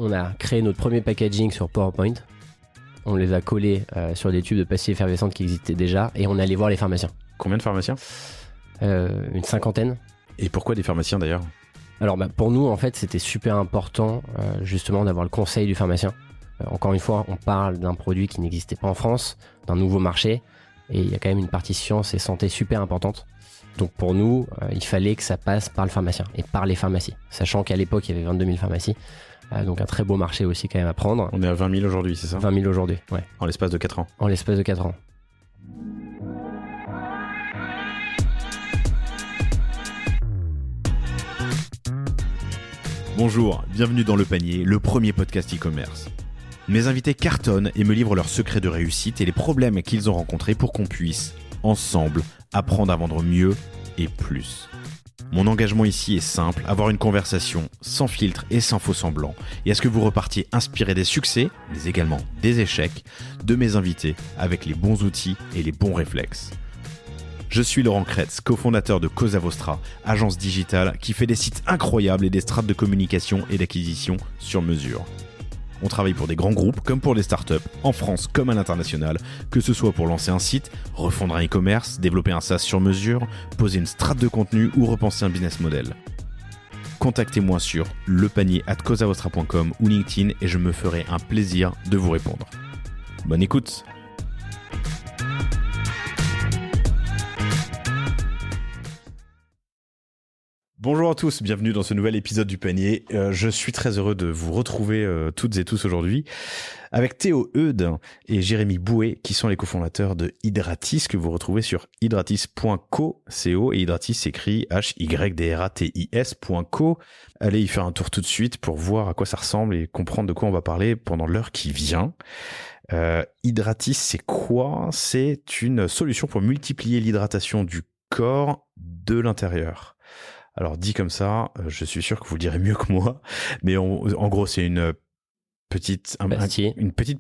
on a créé notre premier packaging sur PowerPoint. On les a collés sur des tubes de pastilles effervescentes qui existaient déjà et on est allé voir les pharmaciens. Combien de pharmaciens ? Une 50aine. Et pourquoi des pharmaciens d'ailleurs ? Alors pour nous, en fait, c'était super important justement d'avoir le conseil du pharmacien. Encore une fois, on parle d'un produit qui n'existait pas en France, d'un nouveau marché, et il y a quand même une partie science et santé super importante. Donc pour nous, il fallait que ça passe par le pharmacien et par les pharmacies, sachant qu'à l'époque, il y avait 22 000 pharmacies, donc un très beau marché aussi quand même à prendre. On est à 20 000 aujourd'hui, c'est ça ? 20 000 aujourd'hui, ouais. En l'espace de 4 ans. En l'espace de 4 ans. Bonjour, bienvenue dans Le Panier, le premier podcast e-commerce. Mes invités cartonnent et me livrent leurs secrets de réussite et les problèmes qu'ils ont rencontrés pour qu'on puisse, ensemble, apprendre à vendre mieux et plus. Mon engagement ici est simple, avoir une conversation sans filtre et sans faux semblants, et à ce que vous repartiez inspiré des succès, mais également des échecs, de mes invités avec les bons outils et les bons réflexes. Je suis Laurent Kretz, cofondateur de Cosa Vostra, agence digitale qui fait des sites incroyables et des strates de communication et d'acquisition sur mesure. On travaille pour des grands groupes comme pour des startups, en France comme à l'international, que ce soit pour lancer un site, refondre un e-commerce, développer un SaaS sur mesure, poser une strate de contenu ou repenser un business model. Contactez-moi sur lepanier@cosavostra.com ou LinkedIn et je me ferai un plaisir de vous répondre. Bonne écoute! Bonjour à tous, bienvenue dans ce nouvel épisode du Panier. Je suis très heureux de vous retrouver toutes et tous aujourd'hui avec Théo Eudes et Jérémy Bouet qui sont les cofondateurs de Hydratis que vous retrouvez sur hydratis.co et Hydratis s'écrit hydratis.co. Allez y faire un tour tout de suite pour voir à quoi ça ressemble et comprendre de quoi on va parler pendant l'heure qui vient. Hydratis, c'est quoi ? C'est une solution pour multiplier l'hydratation du corps de l'intérieur. Alors dit comme ça, je suis sûr que vous le direz mieux que moi, mais en gros c'est une petite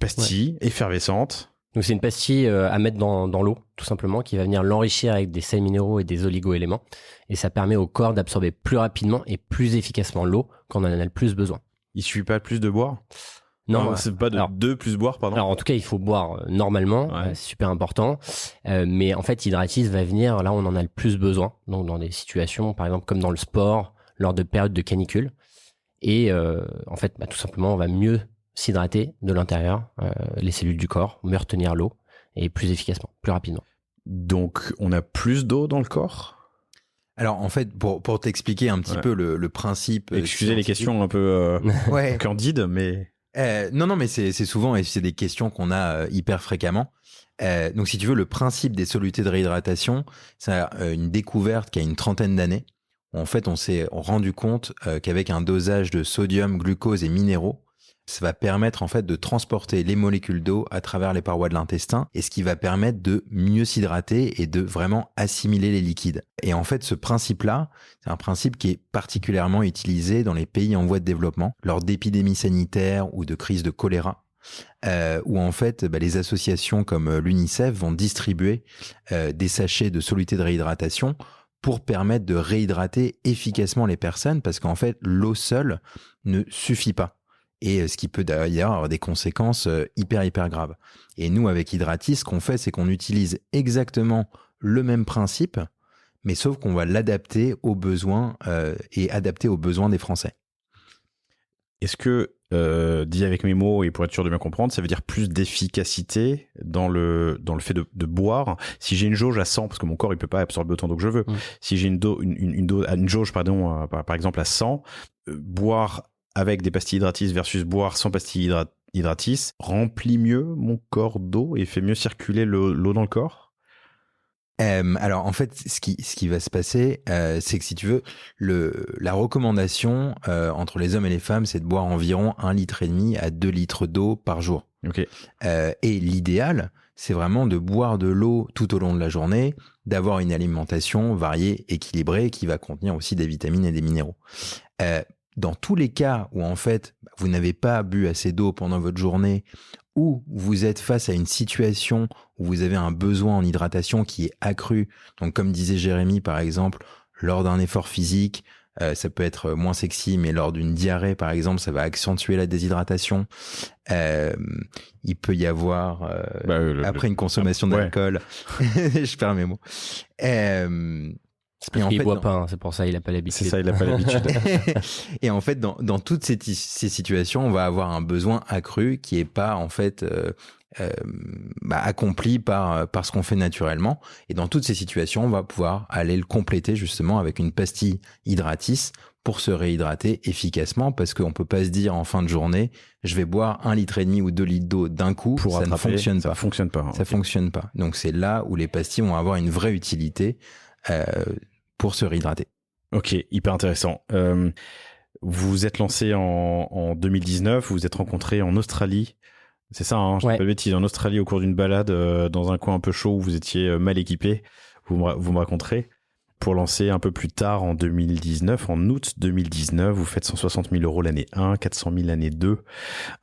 pastille effervescente. Donc c'est une pastille à mettre dans l'eau, tout simplement, qui va venir l'enrichir avec des sels minéraux et des oligo-éléments, et ça permet au corps d'absorber plus rapidement et plus efficacement l'eau quand on en a le plus besoin. Il suffit pas plus de boire ? Non, c'est pas de plus boire, pardon. Alors en tout cas, il faut boire normalement, ouais. C'est super important. Mais en fait, Hydratis va venir là où on en a le plus besoin, donc dans des situations, par exemple comme dans le sport, lors de périodes de canicule. Et en fait, tout simplement, on va mieux s'hydrater de l'intérieur, les cellules du corps, mieux retenir l'eau et plus efficacement, plus rapidement. Donc, on a plus d'eau dans le corps ? Alors en fait, pour t'expliquer un petit peu le principe... Excusez les questions un peu candides, mais... Non, mais c'est souvent, et c'est des questions qu'on a hyper fréquemment. Donc si tu veux, le principe des solutés de réhydratation, c'est une découverte qui a une trentaine d'années. En fait, on s'est rendu compte qu'avec un dosage de sodium, glucose et minéraux, ça va permettre en fait de transporter les molécules d'eau à travers les parois de l'intestin, et ce qui va permettre de mieux s'hydrater et de vraiment assimiler les liquides. Et en fait, ce principe-là, c'est un principe qui est particulièrement utilisé dans les pays en voie de développement, lors d'épidémies sanitaires ou de crises de choléra, où en fait, les associations comme l'UNICEF vont distribuer des sachets de solutés de réhydratation pour permettre de réhydrater efficacement les personnes, parce qu'en fait, l'eau seule ne suffit pas. Et ce qui peut d'ailleurs avoir des conséquences hyper graves. Et nous, avec Hydratis, ce qu'on fait, c'est qu'on utilise exactement le même principe, mais sauf qu'on va l'adapter aux besoins et adapter aux besoins des Français. Est-ce que, dit avec mes mots et pour être sûr de bien comprendre, ça veut dire plus d'efficacité dans le fait de boire ? Si j'ai une jauge à 100, parce que mon corps il peut pas absorber autant d'eau que je veux, si j'ai une jauge par exemple à 100, boire avec des pastilles Hydratis versus boire sans pastilles Hydratis remplit mieux mon corps d'eau et fait mieux circuler l'eau dans le corps ? Alors en fait, ce qui va se passer, c'est que si tu veux, la recommandation entre les hommes et les femmes, c'est de boire environ 1,5 litre à 2 litres d'eau par jour. Okay. Et l'idéal, c'est vraiment de boire de l'eau tout au long de la journée, d'avoir une alimentation variée, équilibrée, qui va contenir aussi des vitamines et des minéraux. Dans tous les cas où en fait vous n'avez pas bu assez d'eau pendant votre journée, ou vous êtes face à une situation où vous avez un besoin en hydratation qui est accru, donc comme disait Jérémy par exemple, lors d'un effort physique, ça peut être moins sexy, mais lors d'une diarrhée, par exemple, ça va accentuer la déshydratation. Il peut y avoir, après une consommation d'alcool, je perds mes mots. C'est parce qu'il boit pas, hein, c'est pour ça il a pas l'habitude. C'est ça, il a pas l'habitude. Et en fait, dans toutes ces situations, on va avoir un besoin accru qui est pas en fait accompli par ce qu'on fait naturellement. Et dans toutes ces situations, on va pouvoir aller le compléter justement avec une pastille hydratis pour se réhydrater efficacement, parce qu'on peut pas se dire en fin de journée, je vais boire 1,5 litre ou 2 litres d'eau d'un coup, pour ça ne fonctionne pas. Ça fonctionne pas. Ça fonctionne pas. Donc c'est là où les pastilles vont avoir une vraie utilité pour se réhydrater. Ok, hyper intéressant. Vous êtes lancé en 2019, vous vous êtes rencontrés en Australie. C'est ça, hein, je ne dis pas de bêtises, en Australie au cours d'une balade dans un coin un peu chaud où vous étiez mal équipé. Vous me raconterez. Pour lancer un peu plus tard en 2019, en août 2019, vous faites 160 000 euros l'année 1, 400 000 l'année 2,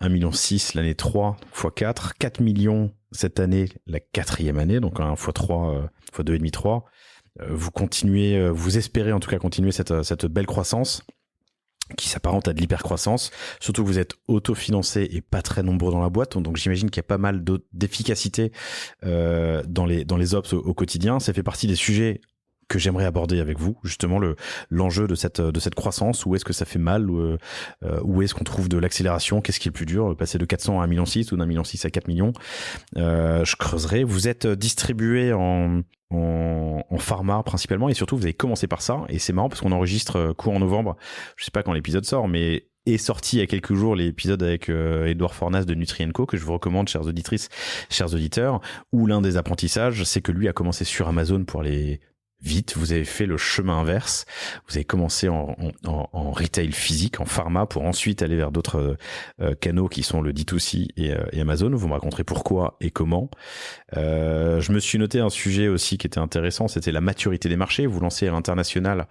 1,6 million l'année 3, x 4, 4 millions cette année, la 4e année, donc un x3, x 2,5, 3. Vous continuez, vous espérez en tout cas continuer cette belle croissance qui s'apparente à de l'hypercroissance, surtout que vous êtes autofinancé et pas très nombreux dans la boîte, donc j'imagine qu'il y a pas mal d'efficacité dans les ops au quotidien. Ça fait partie des sujets que j'aimerais aborder avec vous, justement l'enjeu de cette croissance. Où est-ce que ça fait mal, où est-ce qu'on trouve de l'accélération, qu'est-ce qui est le plus dur, passer de 400 à 1,6 million ou d'1,6 million à 4 millions. Je creuserai. Vous êtes distribué en pharma principalement, et surtout vous avez commencé par ça, et c'est marrant parce qu'on enregistre courant novembre, je sais pas quand l'épisode sort, mais est sorti il y a quelques jours l'épisode avec Edouard Fornas de Nutri & Co, que je vous recommande, chères auditrices, chers auditeurs, où l'un des apprentissages, c'est que lui a commencé sur Amazon pour aller vite. Vous avez fait le chemin inverse. Vous avez commencé en retail physique, en pharma, pour ensuite aller vers d'autres canaux qui sont le D2C et Amazon. Vous me raconterez pourquoi et comment. Je me suis noté un sujet aussi qui était intéressant, c'était la maturité des marchés. Vous lancez à l'international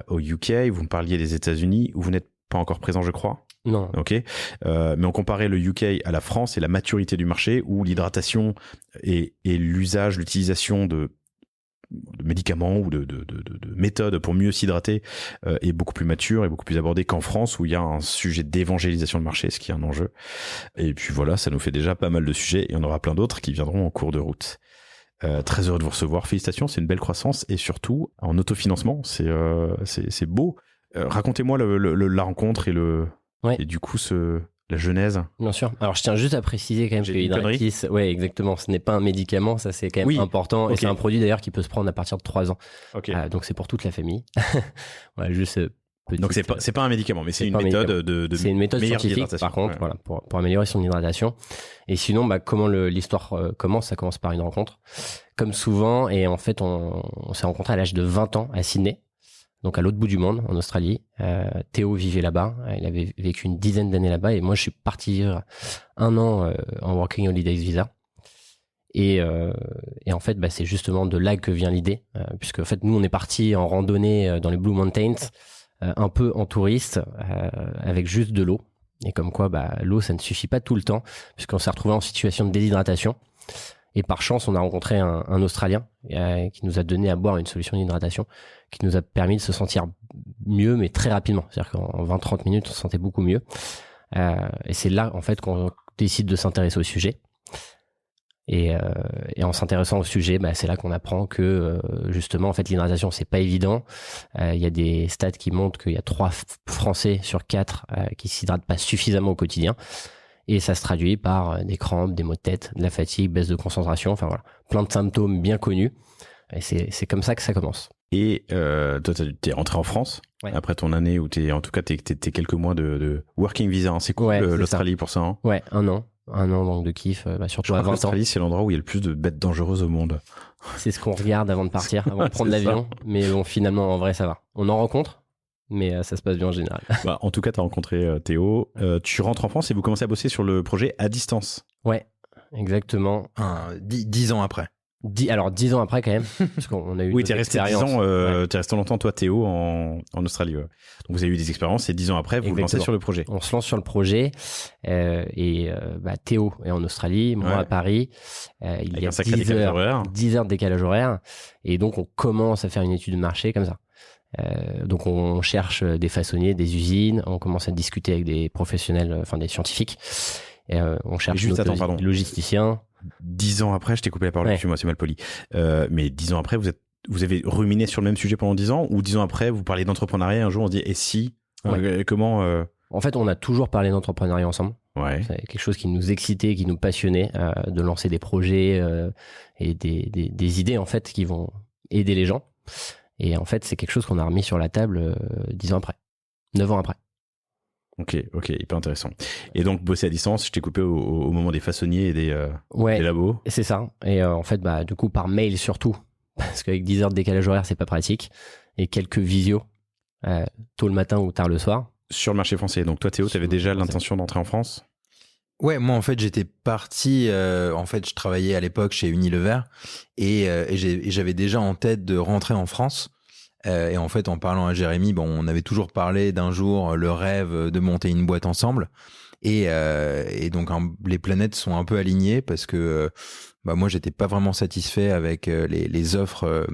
au UK, vous me parliez des États-Unis, où vous n'êtes pas encore présent, je crois. Non. Ok. Mais on comparait le UK à la France et la maturité du marché, où l'hydratation et l'usage, l'utilisation de médicaments ou de méthodes pour mieux s'hydrater est beaucoup plus mature et beaucoup plus abordé qu'en France, où il y a un sujet d'évangélisation de marché, ce qui est un enjeu. Et puis voilà, ça nous fait déjà pas mal de sujets, et on aura plein d'autres qui viendront en cours de route. Très heureux de vous recevoir. Félicitations, c'est une belle croissance, et surtout en autofinancement, c'est beau. Racontez-moi la rencontre et du coup la genèse. Bien sûr. Alors, je tiens juste à préciser quand même que Hydratis, ouais, exactement, ce n'est pas un médicament, ça c'est quand même important. Okay. Et c'est un produit d'ailleurs qui peut se prendre à partir de 3 ans. Okay. Donc c'est pour toute la famille. Voilà, juste petite, donc c'est pas un médicament, mais c'est une méthode c'est une méthode scientifique, par contre, voilà, pour améliorer son hydratation. Et sinon, comment l'histoire commence? Ça commence par une rencontre. Comme souvent, et en fait, on s'est rencontrés à l'âge de 20 ans à Sydney. Donc à l'autre bout du monde, en Australie. Théo vivait là-bas, il avait vécu une dizaine d'années là-bas, et moi je suis parti vivre 1 an en Working Holidays Visa. Et en fait, c'est justement de là que vient l'idée, puisque en fait nous on est parti en randonnée dans les Blue Mountains, un peu en touriste, avec juste de l'eau. Et comme quoi, l'eau ça ne suffit pas tout le temps, puisqu'on s'est retrouvé en situation de déshydratation. Et par chance, on a rencontré un Australien qui nous a donné à boire une solution d'hydratation qui nous a permis de se sentir mieux, mais très rapidement. C'est-à-dire qu'en 20-30 minutes, on se sentait beaucoup mieux. Et c'est là, en fait, qu'on décide de s'intéresser au sujet. Et en s'intéressant au sujet, c'est là qu'on apprend que, justement, en fait, l'hydratation, c'est pas évident. Il y a des stats qui montrent qu'il y a 3 Français sur 4 qui s'hydratent pas suffisamment au quotidien. Et ça se traduit par des crampes, des maux de tête, de la fatigue, baisse de concentration, enfin voilà, plein de symptômes bien connus. Et c'est comme ça que ça commence. Et toi, t'es rentré en France après ton année où en tout cas, t'es quelques mois de working visa. Hein. C'est cool l'Australie pour ça. Hein. Ouais, 1 an. 1 an donc de kiff, surtout à 20 ans. L'Australie, c'est l'endroit où il y a le plus de bêtes dangereuses au monde. C'est ce qu'on regarde avant de partir, avant de prendre l'avion. Mais bon, finalement, en vrai, ça va. On en rencontre, mais ça se passe bien en général. En tout cas, tu as rencontré Théo. Tu rentres en France et vous commencez à bosser sur le projet à distance. Ouais, exactement. 10 ans après. 10 ans après quand même, parce qu'on a eu oui, t'es resté 10 ans, t'es resté longtemps toi Théo en Australie. Ouais. Donc vous avez eu des expériences et 10 ans après, vous vous lancez sur le projet. On se lance sur le projet Théo est en Australie, moi à Paris. Il y a 10 heures de décalage horaire et donc on commence à faire une étude de marché comme ça. Donc on cherche des façonniers, des usines, on commence à discuter avec des professionnels, enfin des scientifiques. On cherche des logisticiens. 10 ans après, je t'ai coupé la parole, excuse-moi, c'est mal poli. Mais 10 ans après, vous avez ruminé sur le même sujet pendant 10 ans, ou 10 ans après, vous parlez d'entrepreneuriat, un jour on se dit, et si comment En fait, on a toujours parlé d'entrepreneuriat ensemble. Ouais. C'est quelque chose qui nous excitait, qui nous passionnait, de lancer des projets et des idées en fait qui vont aider les gens. Et en fait, c'est quelque chose qu'on a remis sur la table 10 ans après, 9 ans après. Ok, hyper intéressant. Et donc, bosser à distance, je t'ai coupé au moment des façonniers et des labos. C'est ça. Et en fait, du coup, par mail surtout, parce qu'avec 10 heures de décalage horaire, c'est pas pratique. Et quelques visios, tôt le matin ou tard le soir. Sur le marché français. Donc, toi, Théo, tu avais déjà l'intention d'entrer en France ? Ouais, moi en fait j'étais parti, en fait je travaillais à l'époque chez Unilever et j'avais déjà en tête de rentrer en France. Et en fait en parlant à Jérémy, on avait toujours parlé d'un jour le rêve de monter une boîte ensemble. Et donc les planètes sont un peu alignées parce que moi j'étais pas vraiment satisfait avec les offres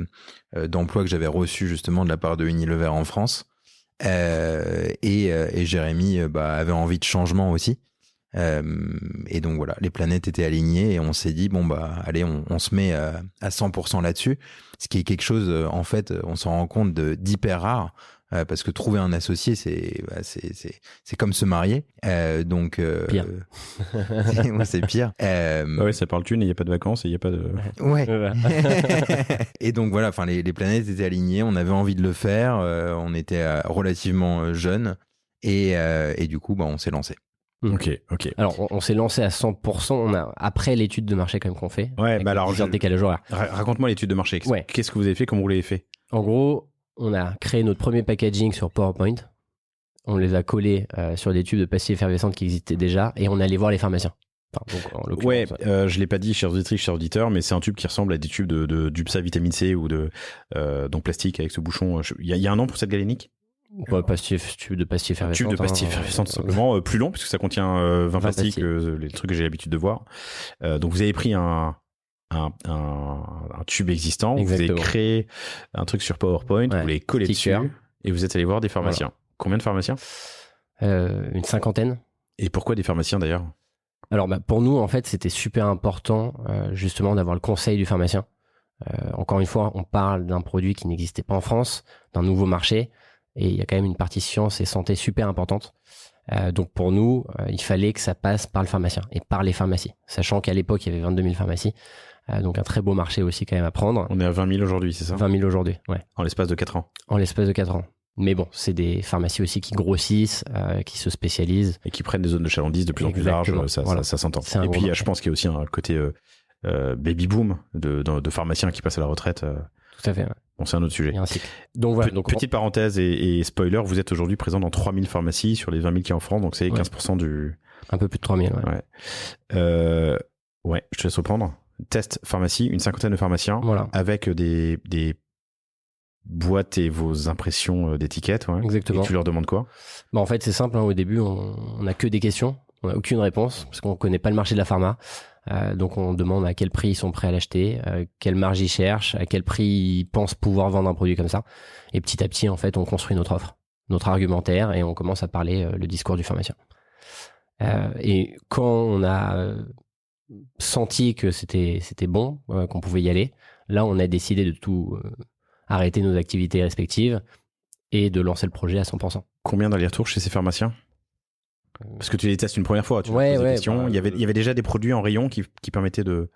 d'emploi que j'avais reçues justement de la part de Unilever en France. Et Jérémy avait envie de changement aussi. Et donc voilà, les planètes étaient alignées et on s'est dit allez, on se met à 100% là-dessus, ce qui est quelque chose en fait, on s'en rend compte d'hyper rare, parce que trouver un associé c'est comme se marier, donc pire. ouais, c'est pire. Ouais, ça parle thune et il y a pas de vacances et il y a pas de ouais. Et donc voilà, enfin les planètes étaient alignées, on avait envie de le faire, on était relativement jeunes et du coup on s'est lancé. Ok. Alors, on s'est lancé à 100%. Après l'étude de marché quand même qu'on fait. Ouais, alors décalage horaire. Raconte-moi l'étude de marché. Qu'est-ce que vous avez fait, comment vous l'avez fait ? En gros, on a créé notre premier packaging sur PowerPoint. On les a collés sur des tubes de pastilles effervescentes qui existaient déjà et on allait voir les pharmaciens. Je l'ai pas dit, chers auditrices, chers auditeurs, mais c'est un tube qui ressemble à des tubes de d'UPSA vitamine C ou donc plastique avec ce bouchon. Il y a un nom pour cette galénique ? Tube de pastilles effervescentes. Tube de pastilles effervescentes, simplement. Plus long, puisque ça contient 20 plastiques, les trucs que j'ai l'habitude de voir. Donc, vous avez pris un tube existant, Exactement. Vous avez créé un truc sur PowerPoint, vous l'avez collé dessus, et vous êtes allé voir des pharmaciens. Voilà. Combien de pharmaciens ? Une 50aine. Et pourquoi des pharmaciens, d'ailleurs ? Alors, pour nous, en fait, c'était super important, justement, d'avoir le conseil du pharmacien. Encore une fois, on parle d'un produit qui n'existait pas en France, d'un nouveau marché. Et il y a quand même une partie science et santé super importante. Donc pour nous, il fallait que ça passe par le pharmacien et par les pharmacies. Sachant qu'à l'époque, il y avait 22 000 pharmacies. Donc un très beau marché aussi quand même à prendre. On est à 20 000 aujourd'hui, c'est ça ? 20 000 aujourd'hui, ouais. En l'espace de 4 ans. En l'espace de 4 ans. Mais bon, c'est des pharmacies aussi qui grossissent, qui se spécialisent. Et qui prennent des zones de chalandise de plus en plus larges, ça s'entend. Et puis je pense qu'il y a aussi un côté baby boom de pharmaciens qui passent à la retraite. Tout à fait, ouais. Bon, c'est un autre sujet. Il y a un cycle. Donc voilà. Petite parenthèse et spoiler, vous êtes aujourd'hui présent dans 3000 pharmacies sur les 20 000 qui y a en France, donc c'est 15% du... Un peu plus de 3000, ouais. Ouais, je te laisse reprendre. Test pharmacie, une 50aine de pharmaciens, avec des boîtes et vos impressions d'étiquettes. Ouais. Exactement. Et tu leur demandes quoi ? En fait, c'est simple, au début, on n'a que des questions, on n'a aucune réponse, parce qu'on ne connaît pas le marché de la pharma. Donc on demande à quel prix ils sont prêts à l'acheter, quelle marge ils cherchent, à quel prix ils pensent pouvoir vendre un produit comme ça. Et petit à petit, en fait, on construit notre offre, notre argumentaire, et on commence à parler le discours du pharmacien. Et quand on a senti que c'était bon, qu'on pouvait y aller, là, on a décidé de tout arrêter nos activités respectives et de lancer le projet à 100%. Combien d'allers-retours chez ces pharmaciens ? Parce que tu les testes une première fois, tu poses des questions. Il y avait déjà des produits en rayon qui permettaient de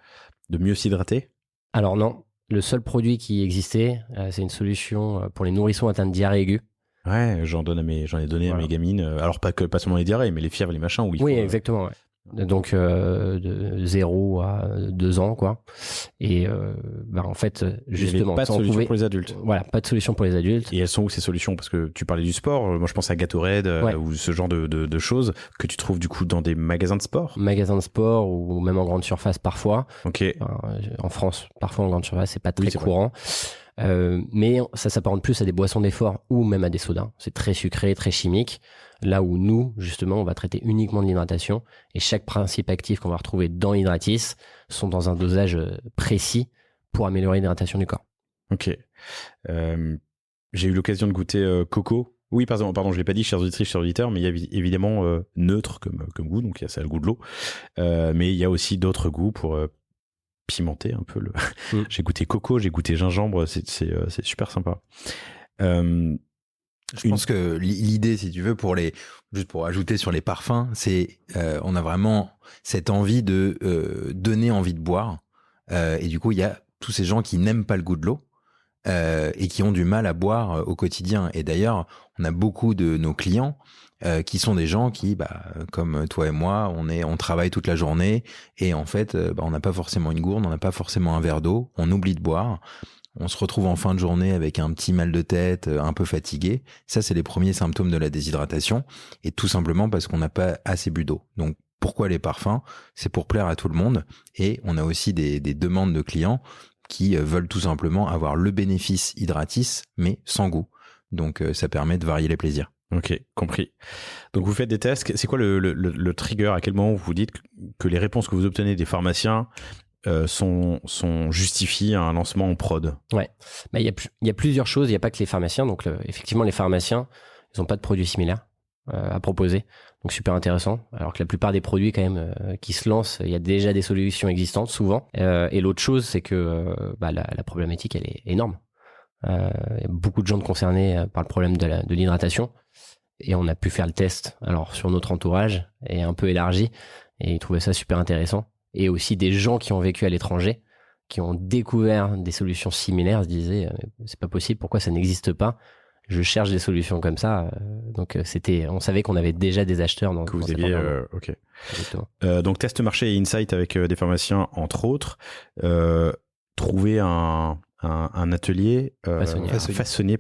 mieux s'hydrater ? Alors non, le seul produit qui existait, c'est une solution pour les nourrissons atteints de diarrhée aiguë. Ouais, j'en ai donné à mes gamines. Alors pas seulement les diarrhées, mais les fièvres, les machins. Exactement. Ouais. Donc de 0 à 2 ans, quoi. Et en fait, justement, pas de solution pour les adultes. Voilà, pas de solution pour les adultes. Et elles sont où ces solutions ? Parce que tu parlais du sport. Moi, je pense à Gatorade ou ce genre de choses que tu trouves du coup dans des magasins de sport. Magasins de sport ou même en grande surface parfois. Ok. En France, parfois en grande surface, c'est pas très courant. Mais ça s'apparente plus à des boissons d'effort ou même à des sodas. C'est très sucré, très chimique. Là où nous, justement, on va traiter uniquement de l'hydratation et chaque principe actif qu'on va retrouver dans Hydratis sont dans un dosage précis pour améliorer l'hydratation du corps. Ok. J'ai eu l'occasion de goûter Coco. Oui, pardon, je l'ai pas dit, chers auditrices, chers auditeurs, mais il y a évidemment neutre comme goût, donc il y a ça le goût de l'eau. Mais il y a aussi d'autres goûts pour pimenter un peu. J'ai goûté Coco, j'ai goûté gingembre, c'est super sympa. Je pense que l'idée, si tu veux, juste pour ajouter sur les parfums, c'est on a vraiment cette envie de donner envie de boire. Et du coup, il y a tous ces gens qui n'aiment pas le goût de l'eau et qui ont du mal à boire au quotidien. Et d'ailleurs, on a beaucoup de nos clients qui sont des gens qui, comme toi et moi, on travaille toute la journée et en fait, on n'a pas forcément une gourde, on n'a pas forcément un verre d'eau, on oublie de boire. On se retrouve en fin de journée avec un petit mal de tête, un peu fatigué. Ça, c'est les premiers symptômes de la déshydratation. Et tout simplement parce qu'on n'a pas assez bu d'eau. Donc, pourquoi les parfums? C'est pour plaire à tout le monde. Et on a aussi des demandes de clients qui veulent tout simplement avoir le bénéfice hydratis, mais sans goût. Donc, ça permet de varier les plaisirs. Ok, compris. Donc, vous faites des tests. C'est quoi le trigger? À quel moment vous vous dites que les réponses que vous obtenez des pharmaciens justifient un lancement en prod? Ouais, il y a plusieurs choses. Il n'y a pas que les pharmaciens. Donc, effectivement, les pharmaciens, ils n'ont pas de produits similaires à proposer. Donc, super intéressant. Alors que la plupart des produits, quand même, qui se lancent, il y a déjà des solutions existantes, souvent. Et l'autre chose, c'est que la problématique, elle est énorme. Il y a beaucoup de gens concernés par le problème de l'hydratation. Et on a pu faire le test, alors, sur notre entourage, et un peu élargi. Et ils trouvaient ça super intéressant. Et aussi des gens qui ont vécu à l'étranger, qui ont découvert des solutions similaires, se disaient c'est pas possible, pourquoi ça n'existe pas? Je cherche des solutions comme ça. Donc on savait qu'on avait déjà des acheteurs dans vous aviez, ok. Donc test marché et insight avec des pharmaciens entre autres. Trouver un atelier, un façonnier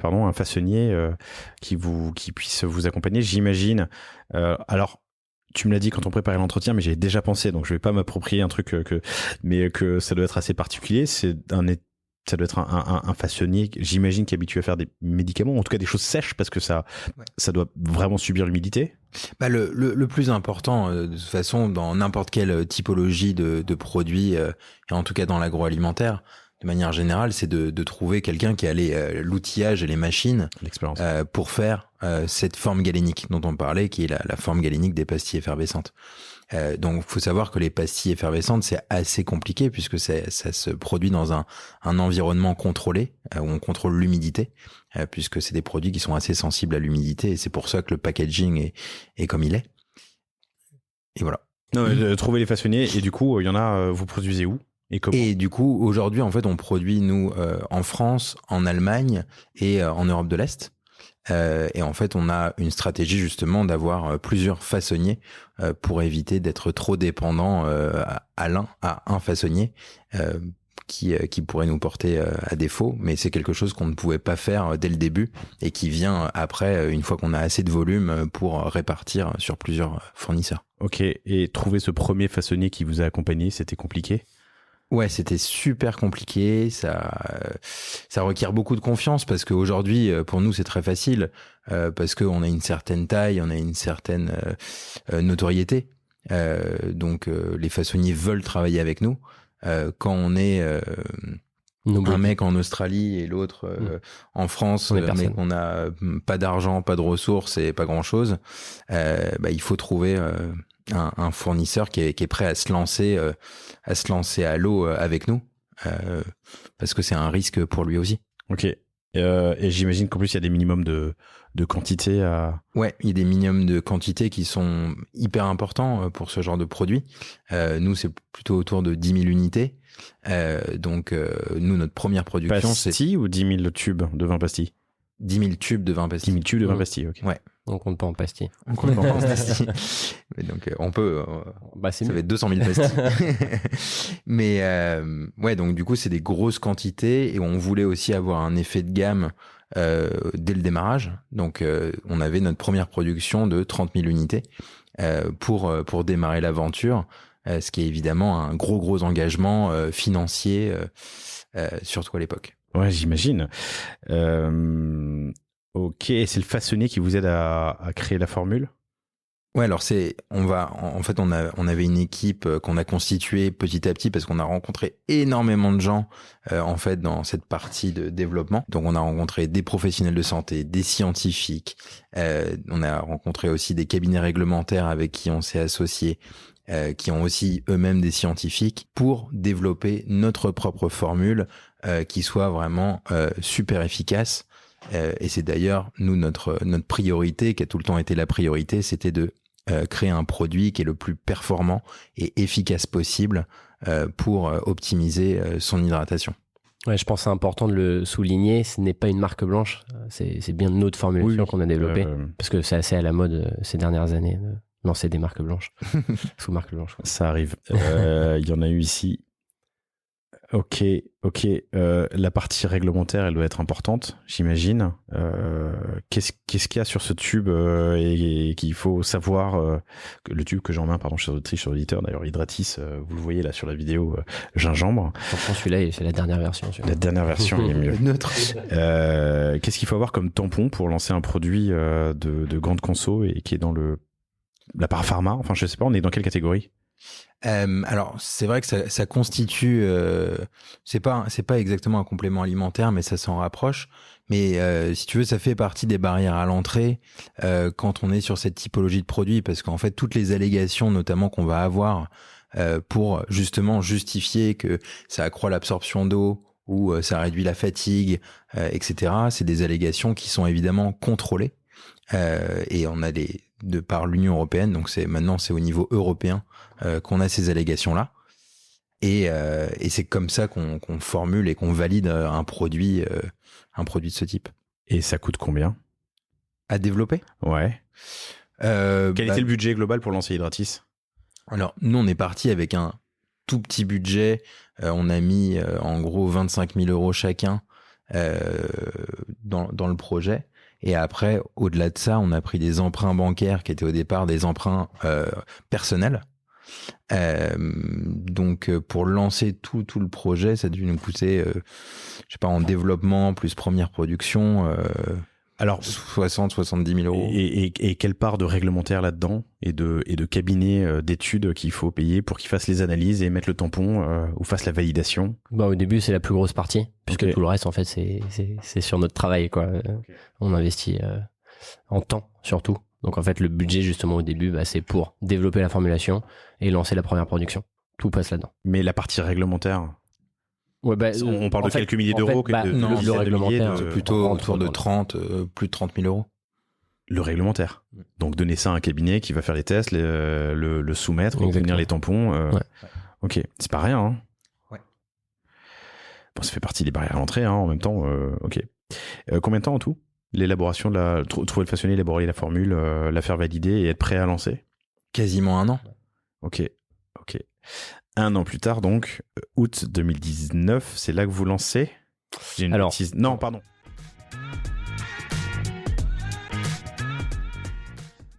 qui puisse vous accompagner, j'imagine. Alors, tu me l'as dit quand on préparait l'entretien, mais j'ai déjà pensé, donc je vais pas m'approprier un truc mais que ça doit être assez particulier. Ça doit être un façonnier, j'imagine, qui est habitué à faire des médicaments, en tout cas des choses sèches, parce que ça doit vraiment subir l'humidité. Le plus important, de toute façon, dans n'importe quelle typologie de produits, et en tout cas dans l'agroalimentaire, de manière générale, c'est de trouver quelqu'un qui a l'outillage et les machines pour faire cette forme galénique dont on parlait, qui est la forme galénique des pastilles effervescentes. Donc, il faut savoir que les pastilles effervescentes, c'est assez compliqué puisque ça se produit dans un environnement contrôlé où on contrôle l'humidité, puisque c'est des produits qui sont assez sensibles à l'humidité et c'est pour ça que le packaging est comme il est. Et voilà. Trouver les façonniers et du coup, il y en a. Vous produisez où? Et du coup, aujourd'hui, en fait, on produit, nous, en France, en Allemagne et en Europe de l'Est. Et en fait, on a une stratégie, justement, d'avoir plusieurs façonniers pour éviter d'être trop dépendant à un façonnier qui pourrait nous porter à défaut. Mais c'est quelque chose qu'on ne pouvait pas faire dès le début et qui vient après, une fois qu'on a assez de volume pour répartir sur plusieurs fournisseurs. Ok. Et trouver ce premier façonnier qui vous a accompagné, c'était compliqué? Ouais, c'était super compliqué. Ça requiert beaucoup de confiance parce qu'aujourd'hui, pour nous, c'est très facile parce qu'on a une certaine taille, on a une certaine notoriété. Donc, les façonniers veulent travailler avec nous. Quand on est un mec en Australie et l'autre en France, mais qu'on n'a pas d'argent, pas de ressources et pas grand-chose, il faut trouver un fournisseur qui est prêt à se lancer à l'eau avec nous parce que c'est un risque pour lui aussi. Ok. Et j'imagine qu'en plus il y a des minimums de quantité à... Ouais, il y a des minimums de quantité qui sont hyper importants pour ce genre de produit. Nous, c'est plutôt autour de 10 000 unités. Donc, nous, notre première production, pastilles ou 10 000 tubes de 20 pastilles? 10 000 tubes de 20 pastilles. 10 000 tubes de 20 pastilles, ok. Ouais. On compte pas en pastilles. On compte pas en pastilles. Mais donc, on peut. Ça va être 200 000 pastilles. Mais ouais, donc du coup, c'est des grosses quantités et on voulait aussi avoir un effet de gamme dès le démarrage. Donc, on avait notre première production de 30 000 unités pour démarrer l'aventure, ce qui est évidemment un gros engagement financier, surtout à l'époque. Ouais, j'imagine. Ok, et c'est le façonnier qui vous aide à créer la formule? Ouais, alors on avait une équipe qu'on a constituée petit à petit parce qu'on a rencontré énormément de gens en fait dans cette partie de développement. Donc on a rencontré des professionnels de santé, des scientifiques, on a rencontré aussi des cabinets réglementaires avec qui on s'est associé, qui ont aussi eux-mêmes des scientifiques pour développer notre propre formule qui soit vraiment super efficace. Et c'est d'ailleurs nous notre priorité, qui a tout le temps été la priorité, c'était de créer un produit qui est le plus performant et efficace possible pour optimiser son hydratation. Ouais, je pense que c'est important de le souligner. Ce n'est pas une marque blanche. C'est bien notre formulation qu'on a développée. Parce que c'est assez à la mode ces dernières années de lancer des marques blanches. Sous marque blanche. Ouais. Ça arrive. Il y en a eu ici. Ok. La partie réglementaire, elle doit être importante, j'imagine. Qu'est-ce qu'il y a sur ce tube et qu'il faut savoir le tube que j'en mets, pardon, chers auditeurs, d'ailleurs, Hydratis, vous le voyez là sur la vidéo, gingembre. Franchement, celui-là, c'est la dernière version. La dernière version, il est mieux. Neutre. Qu'est-ce qu'il faut avoir comme tampon pour lancer un produit de grande conso et qui est dans la parapharma? Enfin, je sais pas, on est dans quelle catégorie? Alors c'est vrai que ça constitue, c'est pas exactement un complément alimentaire, mais ça s'en rapproche. Mais si tu veux, ça fait partie des barrières à l'entrée quand on est sur cette typologie de produit, parce qu'en fait toutes les allégations, notamment qu'on va avoir pour justement justifier que ça accroît l'absorption d'eau ou ça réduit la fatigue, etc. C'est des allégations qui sont évidemment contrôlées et on a de par l'Union européenne, donc maintenant c'est au niveau européen qu'on a ces allégations-là. Et c'est comme ça qu'on formule et qu'on valide un produit de ce type. Et ça coûte combien à développer? Ouais. Quel était le budget global pour lancer Hydratis? Alors, nous, on est parti avec un tout petit budget. On a mis en gros 25 000 euros chacun dans le projet. Et après, au-delà de ça, on a pris des emprunts bancaires qui étaient au départ des emprunts personnels. Donc, pour lancer tout le projet, ça a dû nous coûter, je sais pas, en développement plus première production, alors 70 000 euros. Et quelle part de réglementaire là-dedans et de cabinet d'études qu'il faut payer pour qu'ils fassent les analyses et mettre le tampon ou fassent la validation? Bah, au début, c'est la plus grosse partie, puisque tout le reste, en fait, c'est sur notre travail, quoi. Okay. On investit en temps, surtout. Donc, en fait, le budget, justement, au début, c'est pour développer la formulation et lancer la première production. Tout passe là-dedans. Mais la partie réglementaire? Ouais, on parle de quelques milliers d'euros. Non, le réglementaire, c'est plutôt autour de 30, plus de 30 000 euros. Le réglementaire. Donc, donner ça à un cabinet qui va faire les tests, le soumettre, obtenir les tampons. Ouais. Ok, c'est pas rien. Hein. Ouais. Bon, ça fait partie des barrières à l'entrée, en même temps. Ok. Combien de temps en tout? L'élaboration, trouver le façonnier, élaborer la formule, la faire valider et être prêt à lancer? Quasiment un an. Ok. Un an plus tard, donc, août 2019, c'est là que vous lancez? Non, pardon.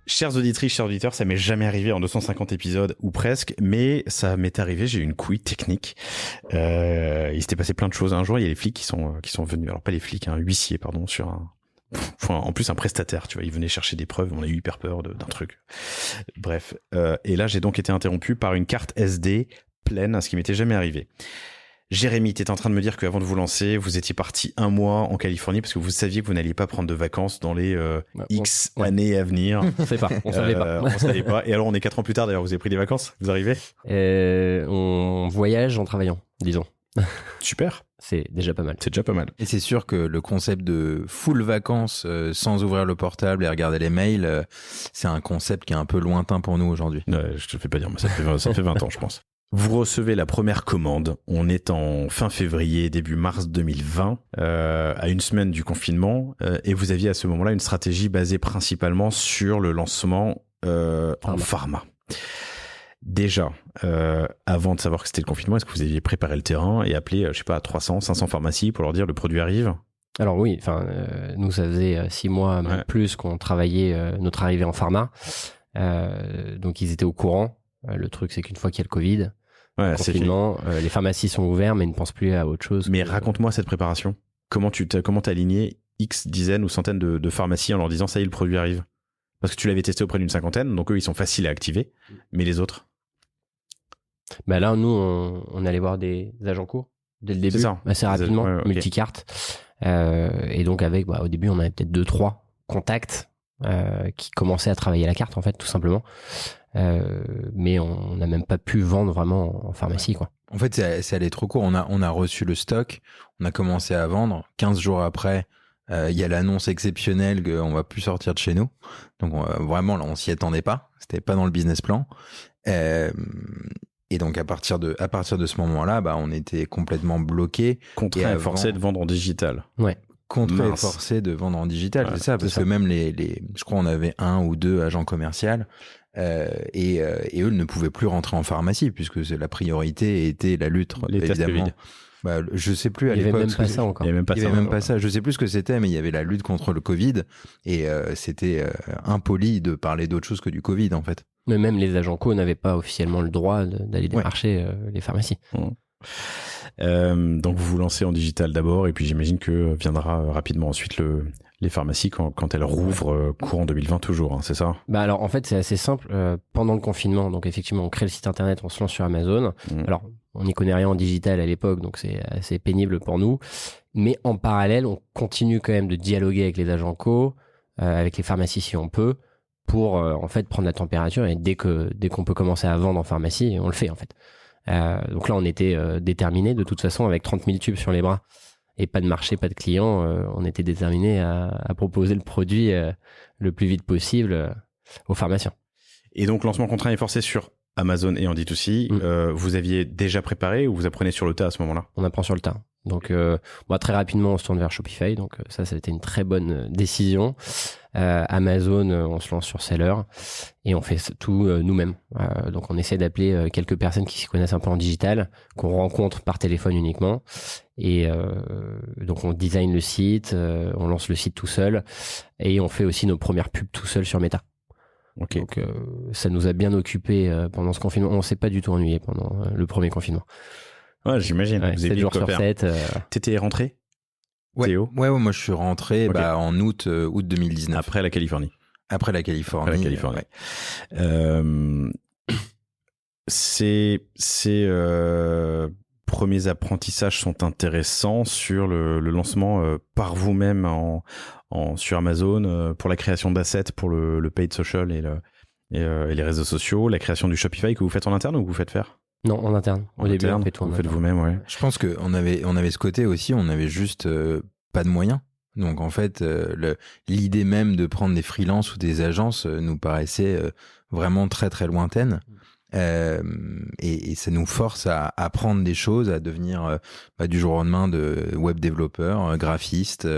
Chères auditrices, chers auditeurs, ça m'est jamais arrivé en 250 épisodes ou presque, mais ça m'est arrivé, j'ai eu une couille technique. Il s'était passé plein de choses. Un jour, il y a les flics qui sont venus, alors pas les flics, un huissier, pardon, sur en plus un prestataire, tu vois, il venait chercher des preuves, on a eu hyper peur d'un truc. Bref, et là j'ai donc été interrompu par une carte SD pleine, ce qui m'était jamais arrivé. Jérémy, t'étais en train de me dire qu'avant de vous lancer, vous étiez parti 1 mois en Californie parce que vous saviez que vous n'alliez pas prendre de vacances dans les X années à venir. On savait pas. On savait pas. Et alors on est 4 ans plus tard d'ailleurs, vous avez pris des vacances? Vous arrivez? On voyage en travaillant, disons. Super. C'est déjà pas mal. C'est déjà pas mal. Et c'est sûr que le concept de full vacances sans ouvrir le portable et regarder les mails, c'est un concept qui est un peu lointain pour nous aujourd'hui. Ouais, je te fais pas dire, mais ça fait 20 ans, je pense. Vous recevez la première commande. On est en fin février, début mars 2020, à une semaine du confinement, et vous aviez à ce moment-là une stratégie basée principalement sur le lancement en pharma. Déjà, avant de savoir que c'était le confinement, est-ce que vous aviez préparé le terrain et appelé, 300, 500 pharmacies pour leur dire le produit arrive? Alors oui, nous ça faisait 6 mois, même plus, qu'on travaillait notre arrivée en pharma. Donc ils étaient au courant. Le truc, c'est qu'une fois qu'il y a le Covid, confinement, les pharmacies sont ouvertes, mais ils ne pensent plus à autre chose. Mais raconte-moi cette préparation. Comment t'as aligné X dizaines ou centaines de pharmacies en leur disant ça y est, le produit arrive? Parce que tu l'avais testé auprès d'une 50aine, donc eux, ils sont faciles à activer. Mais les autres? Bah là, nous, on allait voir des agents co dès le début, C'est ça. assez rapidement, Ouais, ok. multicarte. Et donc avec, au début, on avait peut-être 2-3 contacts qui commençaient à travailler la carte, en fait, tout simplement. Mais on n'a même pas pu vendre vraiment en pharmacie, quoi. En fait, c'est allé trop court. On a reçu le stock, on a commencé à vendre. 15 jours après, il y a l'annonce exceptionnelle qu'on va plus sortir de chez nous. Donc vraiment, là, on s'y attendait pas. C'était pas dans le business plan. Et donc à partir de ce moment-là, on était complètement bloqué. Contraint et forcé de vendre en digital. Ouais. Contraint et Mince. forcé de vendre en digital, Ouais, c'est ça, parce que même je crois on avait 1 ou 2 agents commerciaux et eux ne pouvaient plus rentrer en pharmacie puisque la priorité était la lutte, Les tests évidemment. Je sais plus à Il n'y l'époque. avait même pas ça encore. Il y avait même pas Il y ça. avait même pas ça. Je sais plus ce que c'était, mais il y avait la lutte contre le Covid et c'était impoli de parler d'autre chose que du Covid en fait. Mais même les agents co n'avaient pas officiellement le droit d'aller démarcher les pharmacies. Donc vous vous lancez en digital d'abord et puis j'imagine que viendra rapidement ensuite les pharmacies quand elles rouvrent courant 2020 toujours, hein, c'est ça? Alors en fait c'est assez simple. Pendant le confinement, donc effectivement on crée le site internet, on se lance sur Amazon. Alors on n'y connaît rien en digital à l'époque, donc c'est assez pénible pour nous. Mais en parallèle, on continue quand même de dialoguer avec les agents co, avec les pharmacies si on peut, pour en fait prendre la température et dès qu'on peut commencer à vendre en pharmacie, on le fait en fait. Donc là on était déterminés de toute façon avec 30 000 tubes sur les bras et pas de marché, pas de clients, on était déterminés à proposer le produit le plus vite possible aux pharmaciens. Et donc lancement contraint et forcé sur Amazon et en D2C, vous aviez déjà préparé ou vous apprenez sur le tas à ce moment-là? On apprend sur le tas. Donc très rapidement on se tourne vers Shopify, donc ça a été une très bonne décision. Amazon, on se lance sur Seller et on fait tout nous-mêmes. Donc on essaie d'appeler quelques personnes qui s'y connaissent un peu en digital, qu'on rencontre par téléphone uniquement. Et donc on design le site, on lance le site tout seul et on fait aussi nos premières pubs tout seul sur Meta. Okay. Donc ça nous a bien occupé pendant ce confinement. On s'est pas du tout ennuyé pendant le premier confinement. Ouais, j'imagine. Ouais, vous avez 7 jours sur 7. T'étais rentré? Ouais, Théo? ouais, moi je suis rentré en aut 2019. Après la Californie. Après la Californie. Ouais. Ces premiers apprentissages sont intéressants sur le lancement par vous-même sur Amazon pour la création d'assets pour le paid social et les réseaux sociaux, la création du Shopify que vous faites en interne ou que vous faites faire? Non, en interne. Au début, on fait tout en vous interne. faites vous-même, ouais. Je pense qu'on avait ce côté aussi, on avait juste pas de moyens. Donc en fait, l'idée même de prendre des freelances ou des agences nous paraissait vraiment très très lointaine. Et ça nous force à apprendre des choses, à devenir du jour au lendemain de web développeur, graphiste,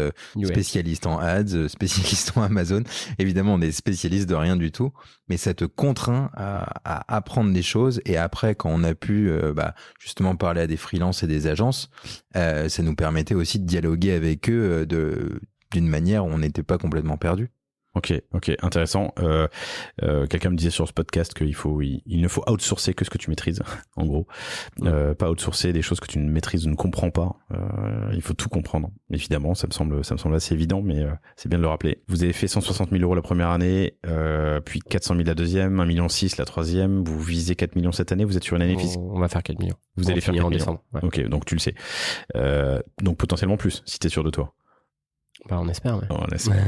spécialiste en ads, spécialiste en Amazon. Évidemment, on est spécialiste de rien du tout, mais ça te contraint à apprendre des choses. Et après, quand on a pu justement parler à des freelances et des agences, ça nous permettait aussi de dialoguer avec eux d'une manière où on n'était pas complètement perdu. Ok, intéressant. Quelqu'un me disait sur ce podcast qu'il ne faut outsourcer que ce que tu maîtrises, en gros. Pas outsourcer des choses que tu ne maîtrises ou ne comprends pas. Il faut tout comprendre. Évidemment, ça me semble assez évident, mais c'est bien de le rappeler. Vous avez fait 160 000 € la première année, puis 400 000 la deuxième, 1,6 million la troisième. Vous visez 4 millions cette année. Vous êtes sur une année fiscale. On va faire 4 millions. Vous allez faire 4 en millions. décembre. Ouais. Ok, donc tu le sais. Donc potentiellement plus, si t'es sûr de toi. On espère, ouais. On espère.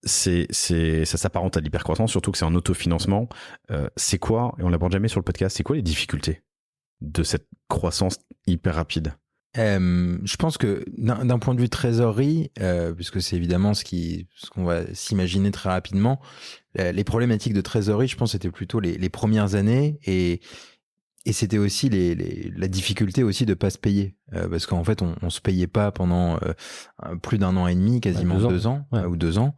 Ça s'apparente à l'hypercroissance, surtout que c'est en autofinancement. C'est quoi, et on l'aborde jamais sur le podcast, c'est quoi les difficultés de cette croissance hyper rapide? Je pense que d'un point de vue trésorerie, puisque c'est évidemment ce qu'on va s'imaginer très rapidement, les problématiques de trésorerie, je pense, c'était plutôt les premières années et c'était aussi la difficulté aussi de pas se payer parce qu'en fait on se payait pas pendant plus d'1 an et demi, quasiment 2 ans ou 2 ans.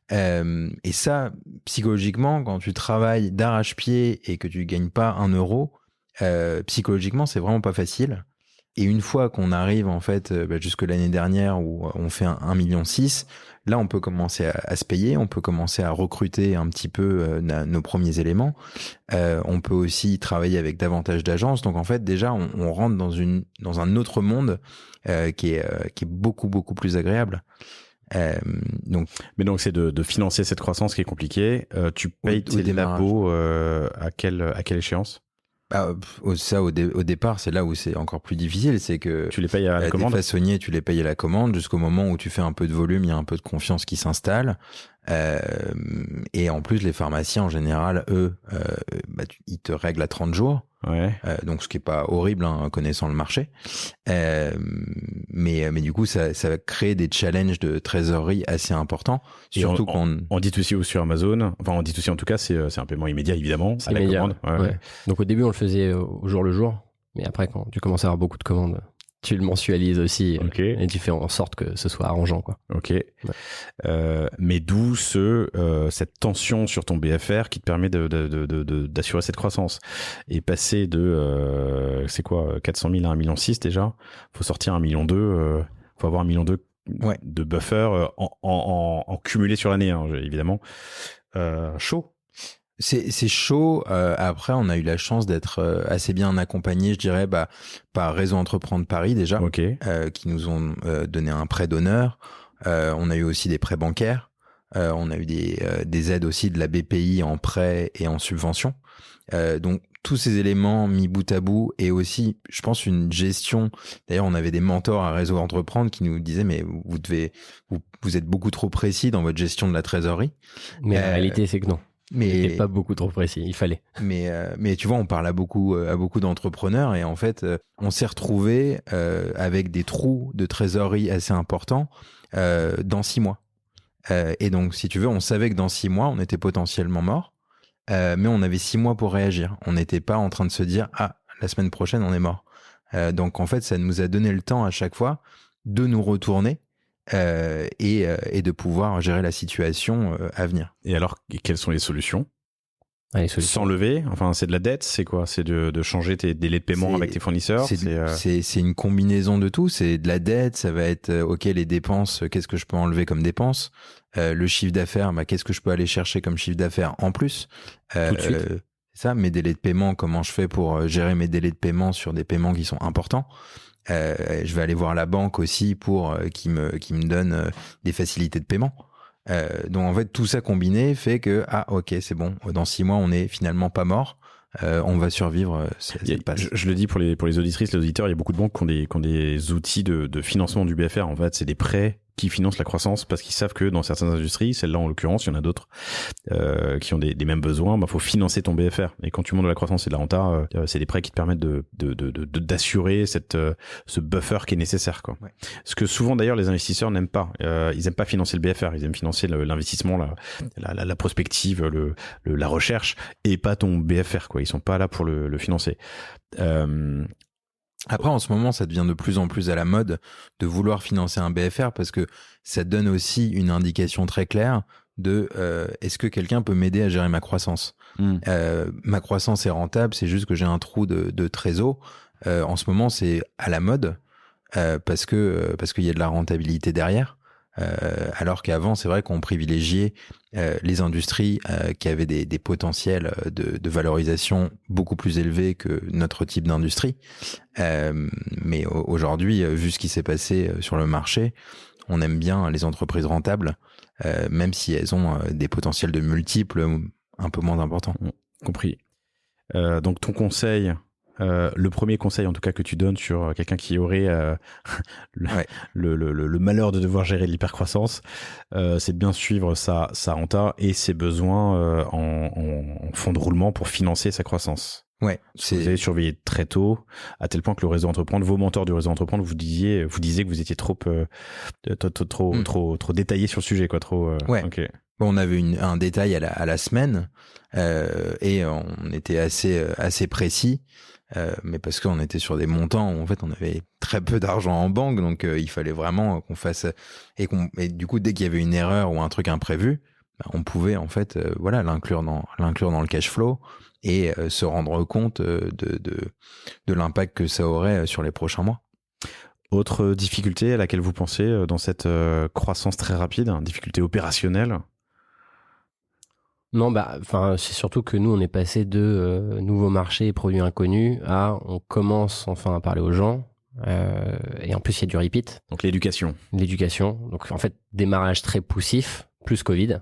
Et ça, psychologiquement, quand tu travailles d'arrache-pied et que tu gagnes pas 1 euro, psychologiquement c'est vraiment pas facile. Et une fois qu'on arrive en fait jusque l'année dernière où on fait 1,6 million, là on peut commencer à se payer, on peut commencer à recruter un petit peu nos premiers éléments. On peut aussi travailler avec davantage d'agences. Donc en fait déjà on rentre dans un autre monde qui est beaucoup plus agréable. Mais donc c'est de financer cette croissance qui est compliquée. Tu payes tes labos à quelle échéance? Au départ, c'est là où c'est encore plus difficile, c'est que tu les payes à la commande. Tes façonniers, tu les payes à la commande jusqu'au moment où tu fais un peu de volume, il y a un peu de confiance qui s'installe. Et en plus, les pharmaciens en général, eux, ils te règlent à 30 jours. Ouais. Donc ce qui est pas horrible, hein, connaissant le marché. Mais du coup, ça va créer des challenges de trésorerie assez importants. Surtout on dit aussi sur Amazon. Enfin, on dit aussi en tout cas, c'est un paiement immédiat évidemment. C'est immédiat. La commande. Ouais. Donc au début, on le faisait au jour le jour. Mais après, quand tu commences à avoir beaucoup de commandes, tu le mensualises aussi. Okay. Et tu fais en sorte que ce soit arrangeant, quoi. Ok. Ouais. Mais d'où cette tension sur ton BFR qui te permet d'assurer cette croissance. Et passer de, c'est quoi, 400 000 à 1,6 million déjà. Faut sortir 1,2 million. Faut avoir 1,2 million de buffer en cumulé sur l'année, hein, évidemment. Chaud. C'est chaud. Après, on a eu la chance d'être assez bien accompagné, je dirais, par Réseau Entreprendre Paris déjà, qui nous ont donné un prêt d'honneur. On a eu aussi des prêts bancaires. On a eu des aides aussi de la BPI en prêt et en subvention. Donc tous ces éléments mis bout à bout et aussi, je pense, une gestion. D'ailleurs, on avait des mentors à Réseau Entreprendre qui nous disaient mais vous êtes beaucoup trop précis dans votre gestion de la trésorerie. Mais la réalité, c'est que non. Mais pas beaucoup trop précis, il fallait. Mais tu vois, on parle à beaucoup d'entrepreneurs et en fait, on s'est retrouvé avec des trous de trésorerie assez importants dans 6 mois. Et donc, si tu veux, on savait que dans 6 mois, on était potentiellement mort, mais on avait 6 mois pour réagir. On n'était pas en train de se dire la semaine prochaine, on est mort. Donc, en fait, ça nous a donné le temps à chaque fois de nous retourner. Et de pouvoir gérer la situation à venir. Et alors, quelles sont les solutions? Sans lever, enfin c'est de la dette, c'est quoi? C'est de changer tes délais de paiement avec tes fournisseurs? C'est une combinaison de tout, c'est de la dette, ça va être les dépenses, qu'est-ce que je peux enlever comme dépenses, le chiffre d'affaires, qu'est-ce que je peux aller chercher comme chiffre d'affaires en plus, tout de suite. Ça, mes délais de paiement, comment je fais pour gérer mes délais de paiement sur des paiements qui sont importants. Je vais aller voir la banque aussi pour qui me donne des facilités de paiement. Donc en fait tout ça combiné fait que c'est bon, dans 6 mois on est finalement pas mort, on va survivre cette passe. Je le dis pour les auditrices, les auditeurs, il y a beaucoup de banques qui ont des outils de financement du BFR. En fait, c'est des prêts qui financent la croissance parce qu'ils savent que dans certaines industries, celle-là en l'occurrence, il y en a d'autres qui ont des mêmes besoins, faut financer ton BFR. Et quand tu montes de la croissance et de la renta, c'est des prêts qui te permettent d'assurer ce buffer qui est nécessaire, quoi. Ouais. Ce que souvent d'ailleurs les investisseurs n'aiment pas. Ils aiment pas financer le BFR, ils aiment financer l'investissement, la prospective, la recherche et pas ton BFR, quoi. Ils sont pas là pour le financer. Après, en ce moment, ça devient de plus en plus à la mode de vouloir financer un BFR parce que ça donne aussi une indication très claire de est-ce que quelqu'un peut m'aider à gérer ma croissance. Ma croissance est rentable, c'est juste que j'ai un trou de trésor. En ce moment, c'est à la mode parce qu'il y a de la rentabilité derrière. Alors qu'avant, c'est vrai qu'on privilégiait les industries qui avaient des potentiels de valorisation beaucoup plus élevés que notre type d'industrie. Mais aujourd'hui, vu ce qui s'est passé sur le marché, on aime bien les entreprises rentables, même si elles ont des potentiels de multiples un peu moins importants. Compris. Donc ton conseil... le premier conseil en tout cas que tu donnes sur quelqu'un qui aurait le malheur de devoir gérer l'hypercroissance, c'est de bien suivre sa renta et ses besoins en fonds de roulement pour financer sa croissance. Ouais, vous avez surveillé très tôt, à tel point que le réseau Entreprendre, vos mentors du réseau Entreprendre vous disiez que vous étiez trop détaillé sur le sujet, quoi. Ouais. Okay. Bon, on avait un détail à la semaine et on était assez précis. Mais parce qu'on était sur des montants où en fait on avait très peu d'argent en banque, donc il fallait vraiment qu'on fasse et du coup dès qu'il y avait une erreur ou un truc imprévu, on pouvait en fait l'inclure dans le cash flow et se rendre compte de l'impact que ça aurait sur les prochains mois. Autre difficulté à laquelle vous pensez dans cette croissance très rapide, difficulté opérationnelle? Non, c'est surtout que nous, on est passé de nouveaux marchés et produits inconnus à on commence enfin à parler aux gens. et en plus il y a du repeat. Donc l'éducation. Donc en fait démarrage très poussif, plus Covid.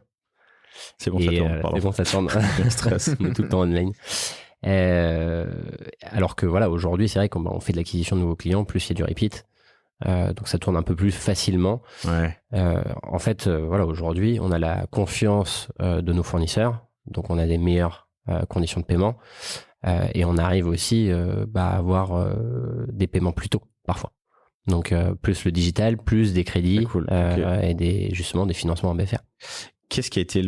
C'est bon, ça tourne. C'est bon, ça tourne. Stress. On est tout le temps online. Alors que voilà, aujourd'hui, c'est vrai qu'on fait de l'acquisition de nouveaux clients, plus il y a du repeat. Donc ça tourne un peu plus facilement. Ouais. En fait, voilà, aujourd'hui, on a la confiance de nos fournisseurs, donc on a des meilleures conditions de paiement, et on arrive aussi à avoir des paiements plus tôt parfois. Donc plus le digital, plus des crédits, cool. Okay. Et justement des financements en BFR. Qu'est-ce qui a été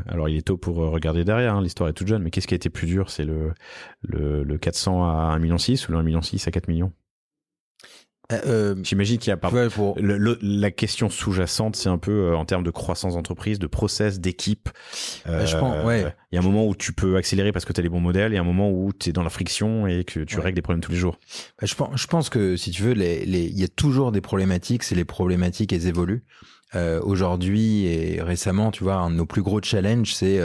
alors il est tôt pour regarder derrière, hein, l'histoire est toute jeune, mais qu'est-ce qui a été plus dur? C'est le 400 à 1,6 million ou le 1,6 million à 4 millions? J'imagine qu'il y a la question sous-jacente, c'est un peu en termes de croissance d'entreprise, de process, d'équipe. Je pense, ouais. Il y a un moment où tu peux accélérer parce que tu as les bons modèles, et un moment où tu es dans la friction et que tu règles des problèmes tous les jours. Je pense que si tu veux, il y a toujours des problématiques, c'est les problématiques, elles évoluent. Aujourd'hui et récemment, tu vois, un de nos plus gros challenges, c'est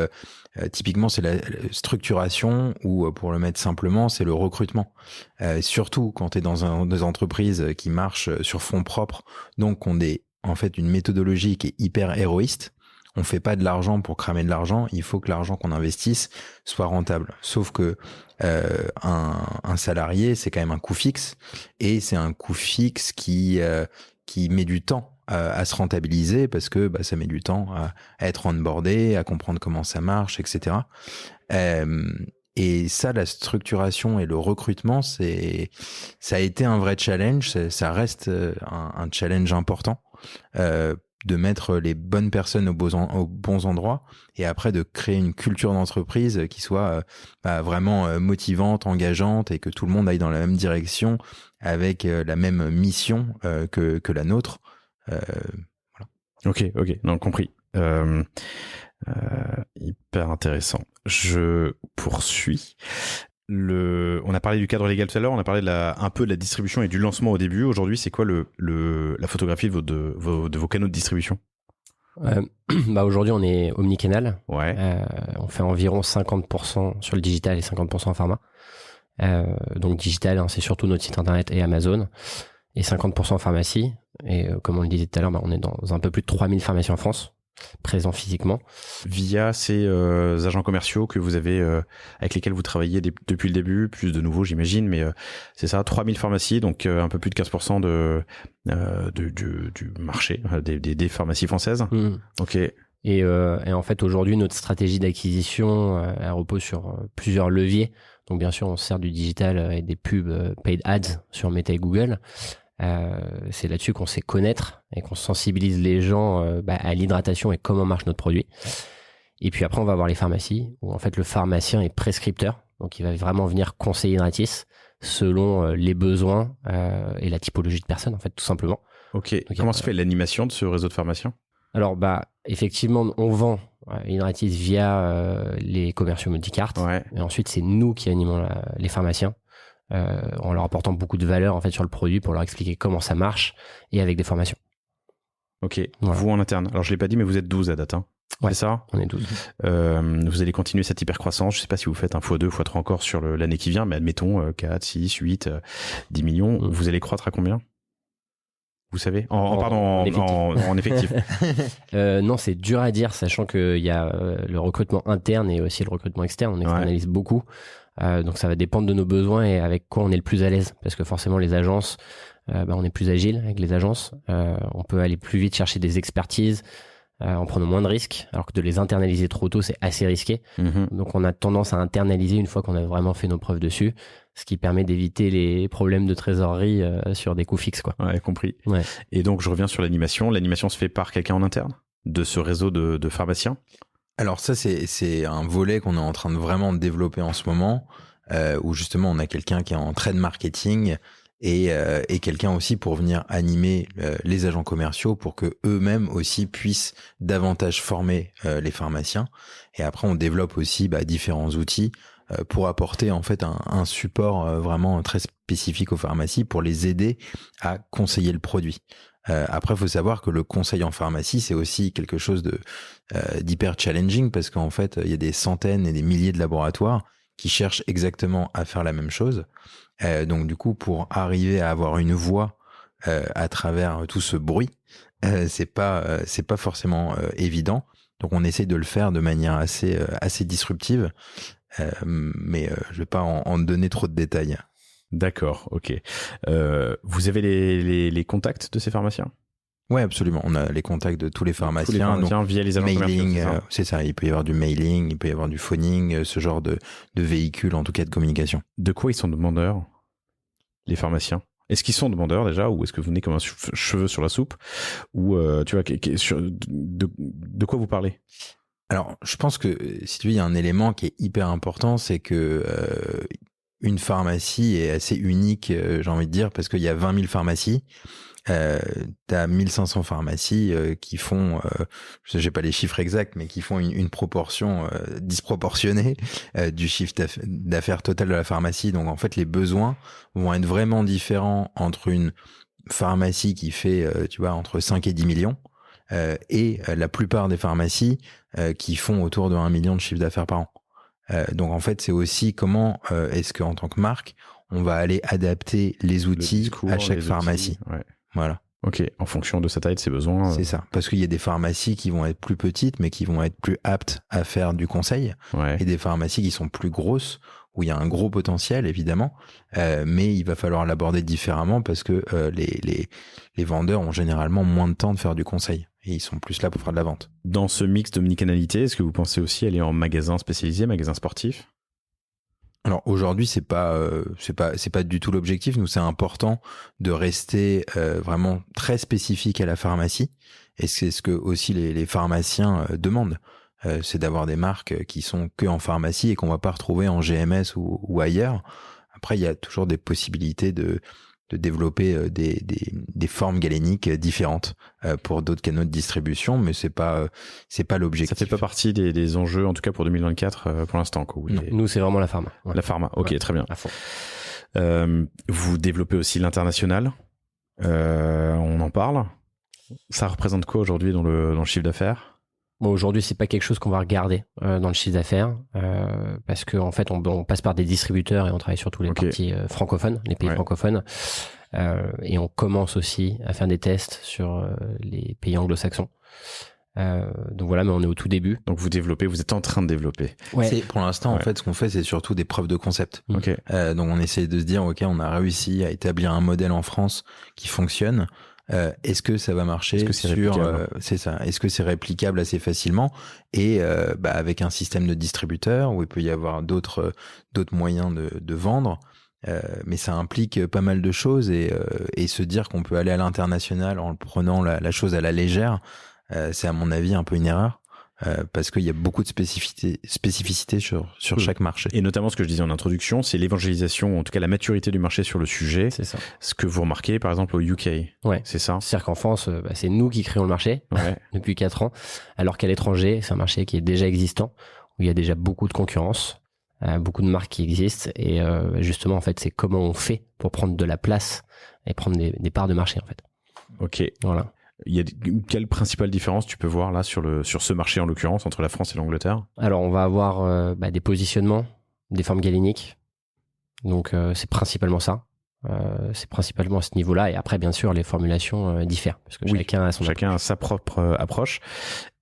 typiquement c'est la structuration, ou pour le mettre simplement, c'est le recrutement. Surtout quand tu es dans des entreprises qui marchent sur fonds propres, donc on est en fait une méthodologie qui est hyper héroïste. On fait pas de l'argent pour cramer de l'argent, il faut que l'argent qu'on investisse soit rentable. Sauf que un salarié, c'est quand même un coût fixe, et c'est un coût fixe qui met du temps à se rentabiliser, parce que ça met du temps à être onboardé, à comprendre comment ça marche, etc. Et ça, la structuration et le recrutement, ça a été un vrai challenge. Ça reste un challenge important, de mettre les bonnes personnes aux bons endroits, et après de créer une culture d'entreprise qui soit vraiment motivante, engageante, et que tout le monde aille dans la même direction avec la même mission que la nôtre. Voilà. Ok, non, compris. Hyper intéressant. Je poursuis. On a parlé du cadre légal tout à l'heure, on a parlé un peu de la distribution et du lancement au début. Aujourd'hui, c'est quoi la photographie de vos canaux de distribution? Aujourd'hui, on est omnicanal. Ouais. On fait environ 50% sur le digital et 50% en pharma. Donc digital, hein, c'est surtout notre site internet et Amazon, et 50% en pharmacie. Et comme on le disait tout à l'heure, on est dans un peu plus de 3000 pharmacies en France, présents physiquement. Via ces agents commerciaux que vous avez, avec lesquels vous travaillez depuis le début, plus de nouveaux j'imagine, mais c'est ça, 3000 pharmacies, donc un peu plus de 15% du marché, des pharmacies françaises. Ok. Et en fait, aujourd'hui, notre stratégie d'acquisition, elle repose sur plusieurs leviers. Donc bien sûr, on se sert du digital et des pubs paid ads sur Meta et Google. C'est là-dessus qu'on sait connaître et qu'on sensibilise les gens à l'hydratation et comment marche notre produit. Et puis après, on va voir les pharmacies, où en fait le pharmacien est prescripteur, donc il va vraiment venir conseiller Hydratis selon les besoins et la typologie de personnes, en fait, tout simplement. Ok. Donc, comment se fait l'animation de ce réseau de pharmaciens? Alors, effectivement, on vend Hydratis via les commerciaux multicartes, et ensuite c'est nous qui animons les pharmaciens. En leur apportant beaucoup de valeur en fait sur le produit pour leur expliquer comment ça marche, et avec des formations. Ok, voilà. Vous en interne. Alors je l'ai pas dit, mais vous êtes 12 à date, hein. Ouais, c'est ça? On est 12. Vous allez continuer cette hyper croissance. Je sais pas si vous faites un x2, x3 encore sur l'année qui vient, mais admettons 4, 6, 8, 10 millions. Vous allez croître à combien? Vous savez? En effectif. Non, c'est dur à dire, sachant qu'il y a le recrutement interne et aussi le recrutement externe. On externalise beaucoup. Donc ça va dépendre de nos besoins et avec quoi on est le plus à l'aise, parce que forcément les agences, on est plus agile avec les agences, on peut aller plus vite chercher des expertises en prenant moins de risques, alors que de les internaliser trop tôt c'est assez risqué. Donc on a tendance à internaliser une fois qu'on a vraiment fait nos preuves dessus, ce qui permet d'éviter les problèmes de trésorerie sur des coûts fixes, quoi. Ouais, compris. Ouais. Et donc je reviens sur l'animation se fait par quelqu'un en interne de ce réseau de pharmaciens? Alors ça, c'est un volet qu'on est en train de vraiment développer en ce moment, où justement on a quelqu'un qui est en trade marketing et quelqu'un aussi pour venir animer les agents commerciaux pour que eux-mêmes aussi puissent davantage former les pharmaciens. Et après, on développe aussi différents outils pour apporter en fait un support vraiment très spécifique aux pharmacies pour les aider à conseiller le produit. Après, il faut savoir que le conseil en pharmacie, c'est aussi quelque chose d'hyper challenging, parce qu'en fait, il y a des centaines et des milliers de laboratoires qui cherchent exactement à faire la même chose. Donc du coup, pour arriver à avoir une voix à travers tout ce bruit, c'est pas forcément évident. Donc on essaye de le faire de manière assez disruptive, mais je vais pas en donner trop de détails. D'accord, ok. Vous avez les contacts de ces pharmaciens? Ouais, absolument. On a les contacts de tous les pharmaciens. Donc, via les agences mailing, commerciales, c'est ça. Il peut y avoir du mailing, il peut y avoir du phoning, ce genre de véhicule, en tout cas de communication. De quoi ils sont demandeurs, les pharmaciens? Est-ce qu'ils sont demandeurs déjà, ou est-ce que vous venez comme un cheveu sur la soupe, ou tu vois, de quoi vous parlez? Alors, je pense que si tu veux, il y a un élément qui est hyper important, c'est que une pharmacie est assez unique, j'ai envie de dire, parce qu'il y a 20 000 pharmacies. T'as 1500 pharmacies qui font, j'ai pas les chiffres exacts, mais qui font une proportion disproportionnée du chiffre d'affaires total de la pharmacie. Donc en fait, les besoins vont être vraiment différents entre une pharmacie qui fait, tu vois, entre 5 et 10 millions et la plupart des pharmacies qui font autour de 1 million de chiffre d'affaires par an. Donc en fait, c'est aussi comment est-ce qu'en tant que marque, on va aller adapter les outils à chaque pharmacie. Ouais. Voilà. Ok, en fonction de sa taille, de ses besoins. C'est ça. Parce qu'il y a des pharmacies qui vont être plus petites, mais qui vont être plus aptes à faire du conseil. Ouais. Et des pharmacies qui sont plus grosses, où il y a un gros potentiel, évidemment. Mais il va falloir l'aborder différemment parce que les vendeurs ont généralement moins de temps de faire du conseil. Et ils sont plus là pour faire de la vente. Dans ce mix d'omnicanalité, est-ce que vous pensez aussi aller en magasin spécialisé, magasin sportif? Alors aujourd'hui, c'est pas du tout l'objectif. Nous, c'est important de rester vraiment très spécifique à la pharmacie. Et c'est ce que aussi les pharmaciens demandent. C'est d'avoir des marques qui sont que en pharmacie et qu'on va pas retrouver en GMS ou ailleurs. Après, il y a toujours des possibilités de développer des formes galéniques différentes pour d'autres canaux de distribution, mais c'est pas l'objectif. Ça fait pas partie des enjeux, en tout cas pour 2024 pour l'instant, quoi. Non, nous c'est vraiment la pharma. Ouais. La pharma, ok, ouais, très bien. À fond. Vous développez aussi l'international. On en parle. Ça représente quoi aujourd'hui dans le chiffre d'affaires? Bon, aujourd'hui, c'est pas quelque chose qu'on va regarder dans le chiffre d'affaires parce que en fait, on passe par des distributeurs et on travaille sur tous les parties francophones, les pays francophones, et on commence aussi à faire des tests sur les pays anglo-saxons. Donc voilà, mais on est au tout début. Donc vous êtes en train de développer. Ouais. Pour l'instant, en fait, ce qu'on fait, c'est surtout des preuves de concept. Okay. Donc on essaie de se dire, ok, on a réussi à établir un modèle en France qui fonctionne. Est-ce que ça va marcher? Est-ce que c'est réplicable? C'est ça. Est-ce que c'est réplicable assez facilement et avec un système de distributeur où il peut y avoir d'autres moyens de vendre, mais ça implique pas mal de choses et se dire qu'on peut aller à l'international en prenant la chose à la légère, c'est à mon avis un peu une erreur. Parce qu'il y a beaucoup de spécificité sur chaque marché. Et notamment, ce que je disais en introduction, c'est l'évangélisation, en tout cas la maturité du marché sur le sujet. C'est ça. Ce que vous remarquez, par exemple, au UK. Ouais. C'est ça. C'est-à-dire qu'en France, c'est nous qui créons le marché depuis 4 ans, alors qu'à l'étranger, c'est un marché qui est déjà existant, où il y a déjà beaucoup de concurrence, beaucoup de marques qui existent. Et justement, en fait, c'est comment on fait pour prendre de la place et prendre des parts de marché, en fait. Ok. Voilà. Quelle principale différence tu peux voir là sur ce marché en l'occurrence entre la France et l'Angleterre? Alors on va avoir des positionnements, des formes galéniques, donc c'est principalement ça. C'est principalement à ce niveau-là et après bien sûr les formulations diffèrent parce que chacun a sa propre approche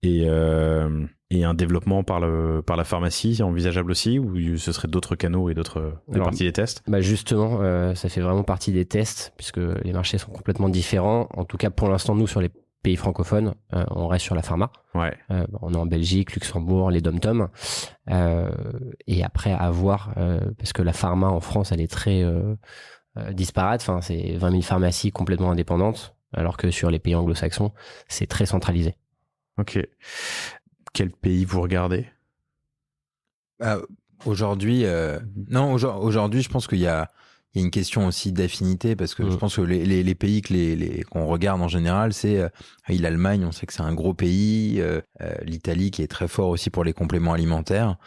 et un développement par la pharmacie envisageable aussi ou ce serait d'autres canaux et d'autres parties des tests? Justement ça fait vraiment partie des tests puisque les marchés sont complètement différents. En tout cas pour l'instant nous sur les pays francophones on reste sur la pharma. Ouais. On est en Belgique, Luxembourg, les dom-tom et après à voir parce que la pharma en France elle est très disparate, enfin c'est 20 000 pharmacies complètement indépendantes alors que sur les pays anglo-saxons c'est très centralisé. Ok. Quel pays vous regardez? Aujourd'hui, aujourd'hui, je pense qu'il y a une question aussi d'affinité parce que je pense que les pays qu'on regarde en général, c'est l'Allemagne, on sait que c'est un gros pays, l'Italie qui est très fort aussi pour les compléments alimentaires.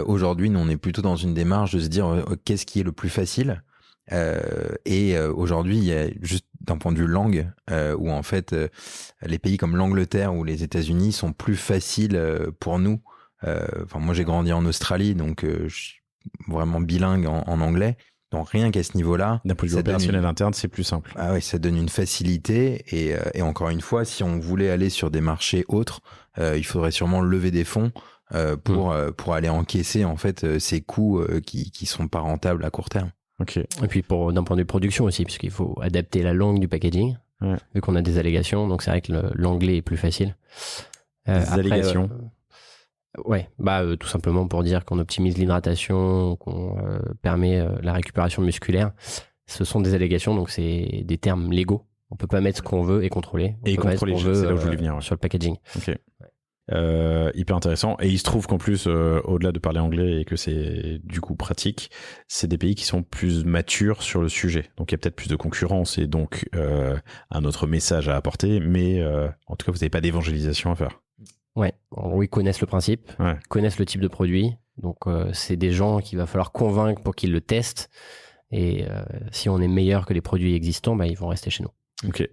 Aujourd'hui, nous, on est plutôt dans une démarche de se dire qu'est-ce qui est le plus facile. Et aujourd'hui, il y a juste d'un point de vue langue, où en fait, les pays comme l'Angleterre ou les États-Unis sont plus faciles pour nous. Moi, j'ai grandi en Australie, donc je suis vraiment bilingue en anglais. Donc rien qu'à ce niveau-là, d'un point de vue opérationnel interne, c'est plus simple. Ah oui, ça donne une facilité et encore une fois, si on voulait aller sur des marchés autres, il faudrait sûrement lever des fonds pour aller encaisser en fait ces coûts qui sont pas rentables à court terme. Ok. Et puis d'un point de vue production aussi, puisqu'il faut adapter la langue du packaging, vu qu'on a des allégations, donc c'est vrai que l'anglais est plus facile. Allégations. Ouais, tout simplement pour dire qu'on optimise l'hydratation, qu'on permet la récupération musculaire. Ce sont des allégations, donc c'est des termes légaux. On peut pas mettre ce qu'on veut et contrôler. Et contrôler, c'est là où je voulais venir. Sur le packaging. Ok. Hyper intéressant. Et il se trouve qu'en plus, au-delà de parler anglais et que c'est du coup pratique, c'est des pays qui sont plus matures sur le sujet. Donc il y a peut-être plus de concurrence et donc un autre message à apporter. Mais en tout cas, vous n'avez pas d'évangélisation à faire. Ouais, en gros, ils connaissent le principe, ils connaissent le type de produit. Donc, c'est des gens qu'il va falloir convaincre pour qu'ils le testent. Et si on est meilleur que les produits existants, ils vont rester chez nous. Okay,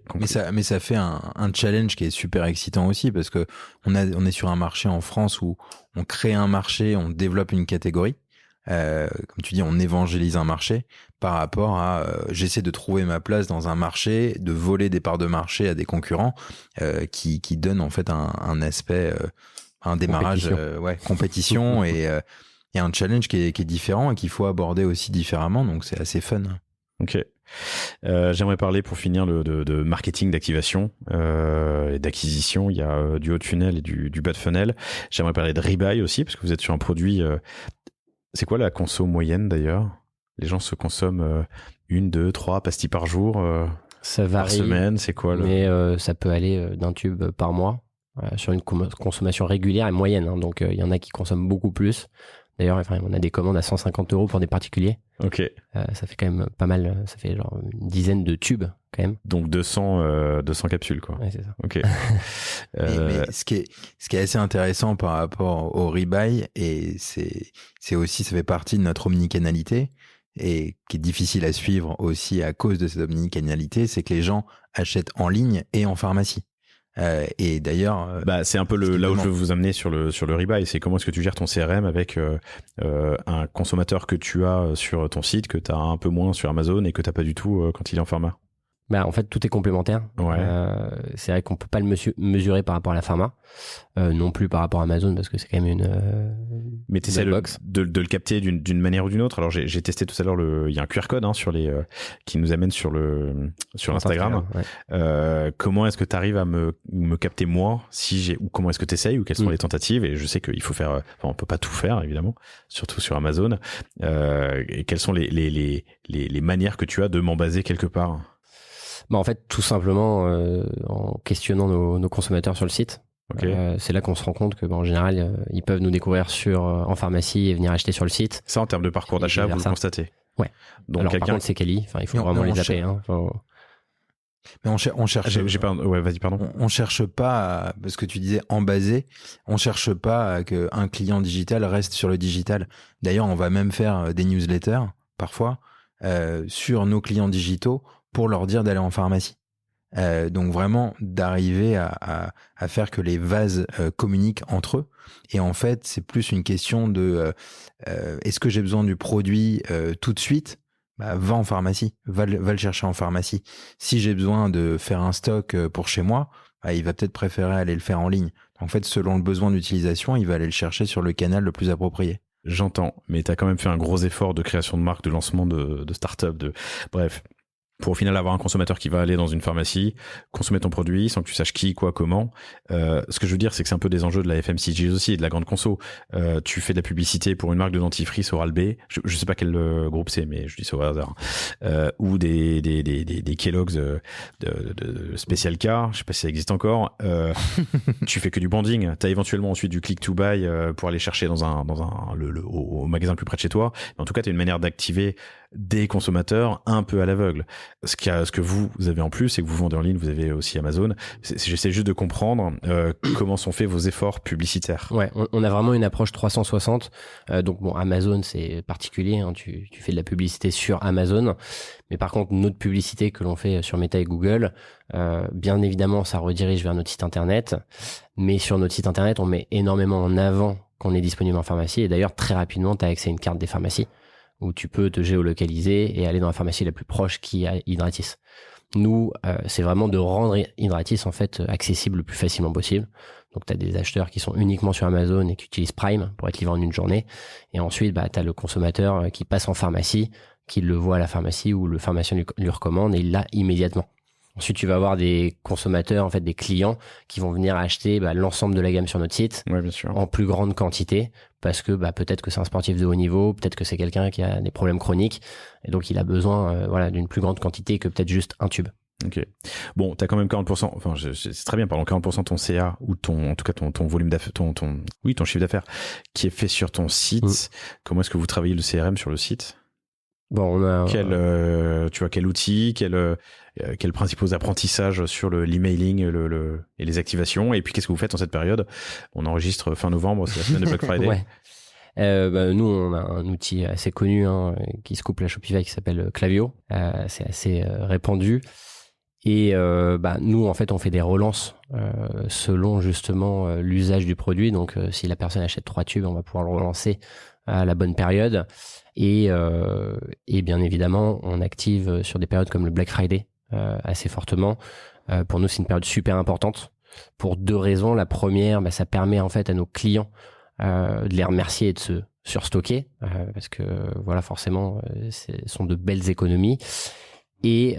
mais ça fait un challenge qui est super excitant aussi parce que on est sur un marché en France où on crée un marché, on développe une catégorie. Comme tu dis, on évangélise un marché par rapport à j'essaie de trouver ma place dans un marché, de voler des parts de marché à des concurrents qui donnent en fait un aspect, un démarrage, compétition et un challenge qui est différent et qu'il faut aborder aussi différemment. Donc c'est assez fun. Ok. J'aimerais parler pour finir de marketing, d'activation et d'acquisition. Il y a du haut de funnel et du bas de funnel. J'aimerais parler de rebuy aussi parce que vous êtes sur un produit. C'est quoi la conso moyenne d'ailleurs? Les gens se consomment 1, 2, 3 pastilles par jour, ça varie, par semaine, c'est quoi mais ça peut aller d'un tube par mois sur une consommation régulière et moyenne. Hein, donc il y en a qui consomment beaucoup plus. D'ailleurs, on a des commandes à 150 € pour des particuliers. Ok. Ça fait quand même pas mal. Ça fait genre une dizaine de tubes quand même. Donc 200 capsules quoi. Ouais, c'est ça. Ok. Mais ce qui est assez intéressant par rapport au rebuy et c'est aussi, ça fait partie de notre omnicanalité et qui est difficile à suivre aussi à cause de cette omnicanalité, c'est que les gens achètent en ligne et en pharmacie. Et d'ailleurs, c'est un peu là où je veux vous amener sur le rebuy, c'est comment est-ce que tu gères ton CRM avec un consommateur que tu as sur ton site, que tu as un peu moins sur Amazon et que tu n'as pas du tout quand il est en pharma. En fait, tout est complémentaire. Ouais. C'est vrai qu'on peut pas le mesurer par rapport à la pharma, non plus par rapport à Amazon parce que c'est quand même mais tu essaies de le capter d'une manière ou d'une autre. Alors j'ai testé tout à l'heure il y a un QR code sur qui nous amène sur Instagram. Ouais. Comment est-ce que tu arrives à me capter moi ou comment est-ce que tu essayes ou quelles sont les tentatives? Et je sais qu'il faut faire, on peut pas tout faire évidemment, surtout sur Amazon. Et quelles sont les manières que tu as de m'en baser quelque part? En fait, tout simplement en questionnant nos consommateurs sur le site. Okay. C'est là qu'on se rend compte que en général, ils peuvent nous découvrir en pharmacie et venir acheter sur le site. Ça, en termes de parcours d'achat, vous le constatez? Ouais. Donc, alors, par contre, c'est Kelly. Il faut vraiment les appeler. Mais on cherche. Vas-y, pardon. On cherche pas, parce que tu disais en basé, on cherche pas qu'un client digital reste sur le digital. D'ailleurs, on va même faire des newsletters, parfois, sur nos clients digitaux pour leur dire d'aller en pharmacie. Donc vraiment d'arriver à faire que les vases communiquent entre eux. Et en fait, c'est plus une question de est-ce que j'ai besoin du produit tout de suite? Va en pharmacie, va le chercher en pharmacie. Si j'ai besoin de faire un stock pour chez moi, il va peut-être préférer aller le faire en ligne. En fait, selon le besoin d'utilisation, il va aller le chercher sur le canal le plus approprié. J'entends, mais tu as quand même fait un gros effort de création de marque, de lancement de start-up, bref. Pour au final avoir un consommateur qui va aller dans une pharmacie, consommer ton produit sans que tu saches qui, quoi, comment. Ce que je veux dire, c'est que c'est un peu des enjeux de la FMCG aussi et de la grande conso. Tu fais de la publicité pour une marque de dentifrice Oral-B, je sais pas quel groupe c'est, mais je dis ça au hasard. Ou des Kellogg's de Special Car, je sais pas si ça existe encore. Tu fais que du branding. T'as éventuellement ensuite du click to buy pour aller chercher au magasin le plus près de chez toi. Mais en tout cas, t'as une manière d'activer des consommateurs un peu à l'aveugle. Ce que vous avez en plus, c'est que vous vendez en ligne, vous avez aussi Amazon. J'essaie juste de comprendre comment sont faits vos efforts publicitaires. Ouais, on a vraiment une approche 360. Donc Amazon, c'est particulier. Hein, tu fais de la publicité sur Amazon. Mais par contre, notre publicité que l'on fait sur Meta et Google, bien évidemment, ça redirige vers notre site internet. Mais sur notre site internet, on met énormément en avant qu'on est disponible en pharmacie. Et d'ailleurs, très rapidement, tu as accès à une carte des pharmacies où tu peux te géolocaliser et aller dans la pharmacie la plus proche qui a Hydratis. Nous, c'est vraiment de rendre Hydratis en fait accessible le plus facilement possible. Donc, tu as des acheteurs qui sont uniquement sur Amazon et qui utilisent Prime pour être livrés en une journée. Et ensuite, tu as le consommateur qui passe en pharmacie, qui le voit à la pharmacie où le pharmacien lui recommande et il l'a immédiatement. Ensuite, tu vas avoir des consommateurs, en fait, des clients qui vont venir acheter l'ensemble de la gamme sur notre site Ouais, bien sûr. en plus grande quantité parce que peut-être que c'est un sportif de haut niveau, peut-être que c'est quelqu'un qui a des problèmes chroniques et donc il a besoin d'une plus grande quantité que peut-être juste un tube. Ok. Bon, t'as quand même 40%, enfin, c'est très bien, pardon, 40% de ton CA ou en tout cas, ton volume d'affaires, ton chiffre d'affaires qui est fait sur ton site. Comment est-ce que vous travaillez le CRM sur le site? Bon, on a quel outil, quels principaux apprentissages sur l'emailing et les activations, et puis qu'est-ce que vous faites en cette période? On enregistre fin novembre, c'est la semaine de Black Friday. Ouais. Nous, on a un outil assez connu qui se couple à Shopify qui s'appelle Klaviyo. C'est assez répandu. Et nous, en fait, on fait des relances selon justement l'usage du produit. Donc, si la personne achète 3 tubes, on va pouvoir le relancer à la bonne période. Et bien évidemment, on active sur des périodes comme le Black Friday assez fortement. Pour nous, c'est une période super importante pour 2 raisons. La première, ça permet en fait à nos clients de les remercier et de se surstocker parce que voilà, forcément, ce sont de belles économies. Et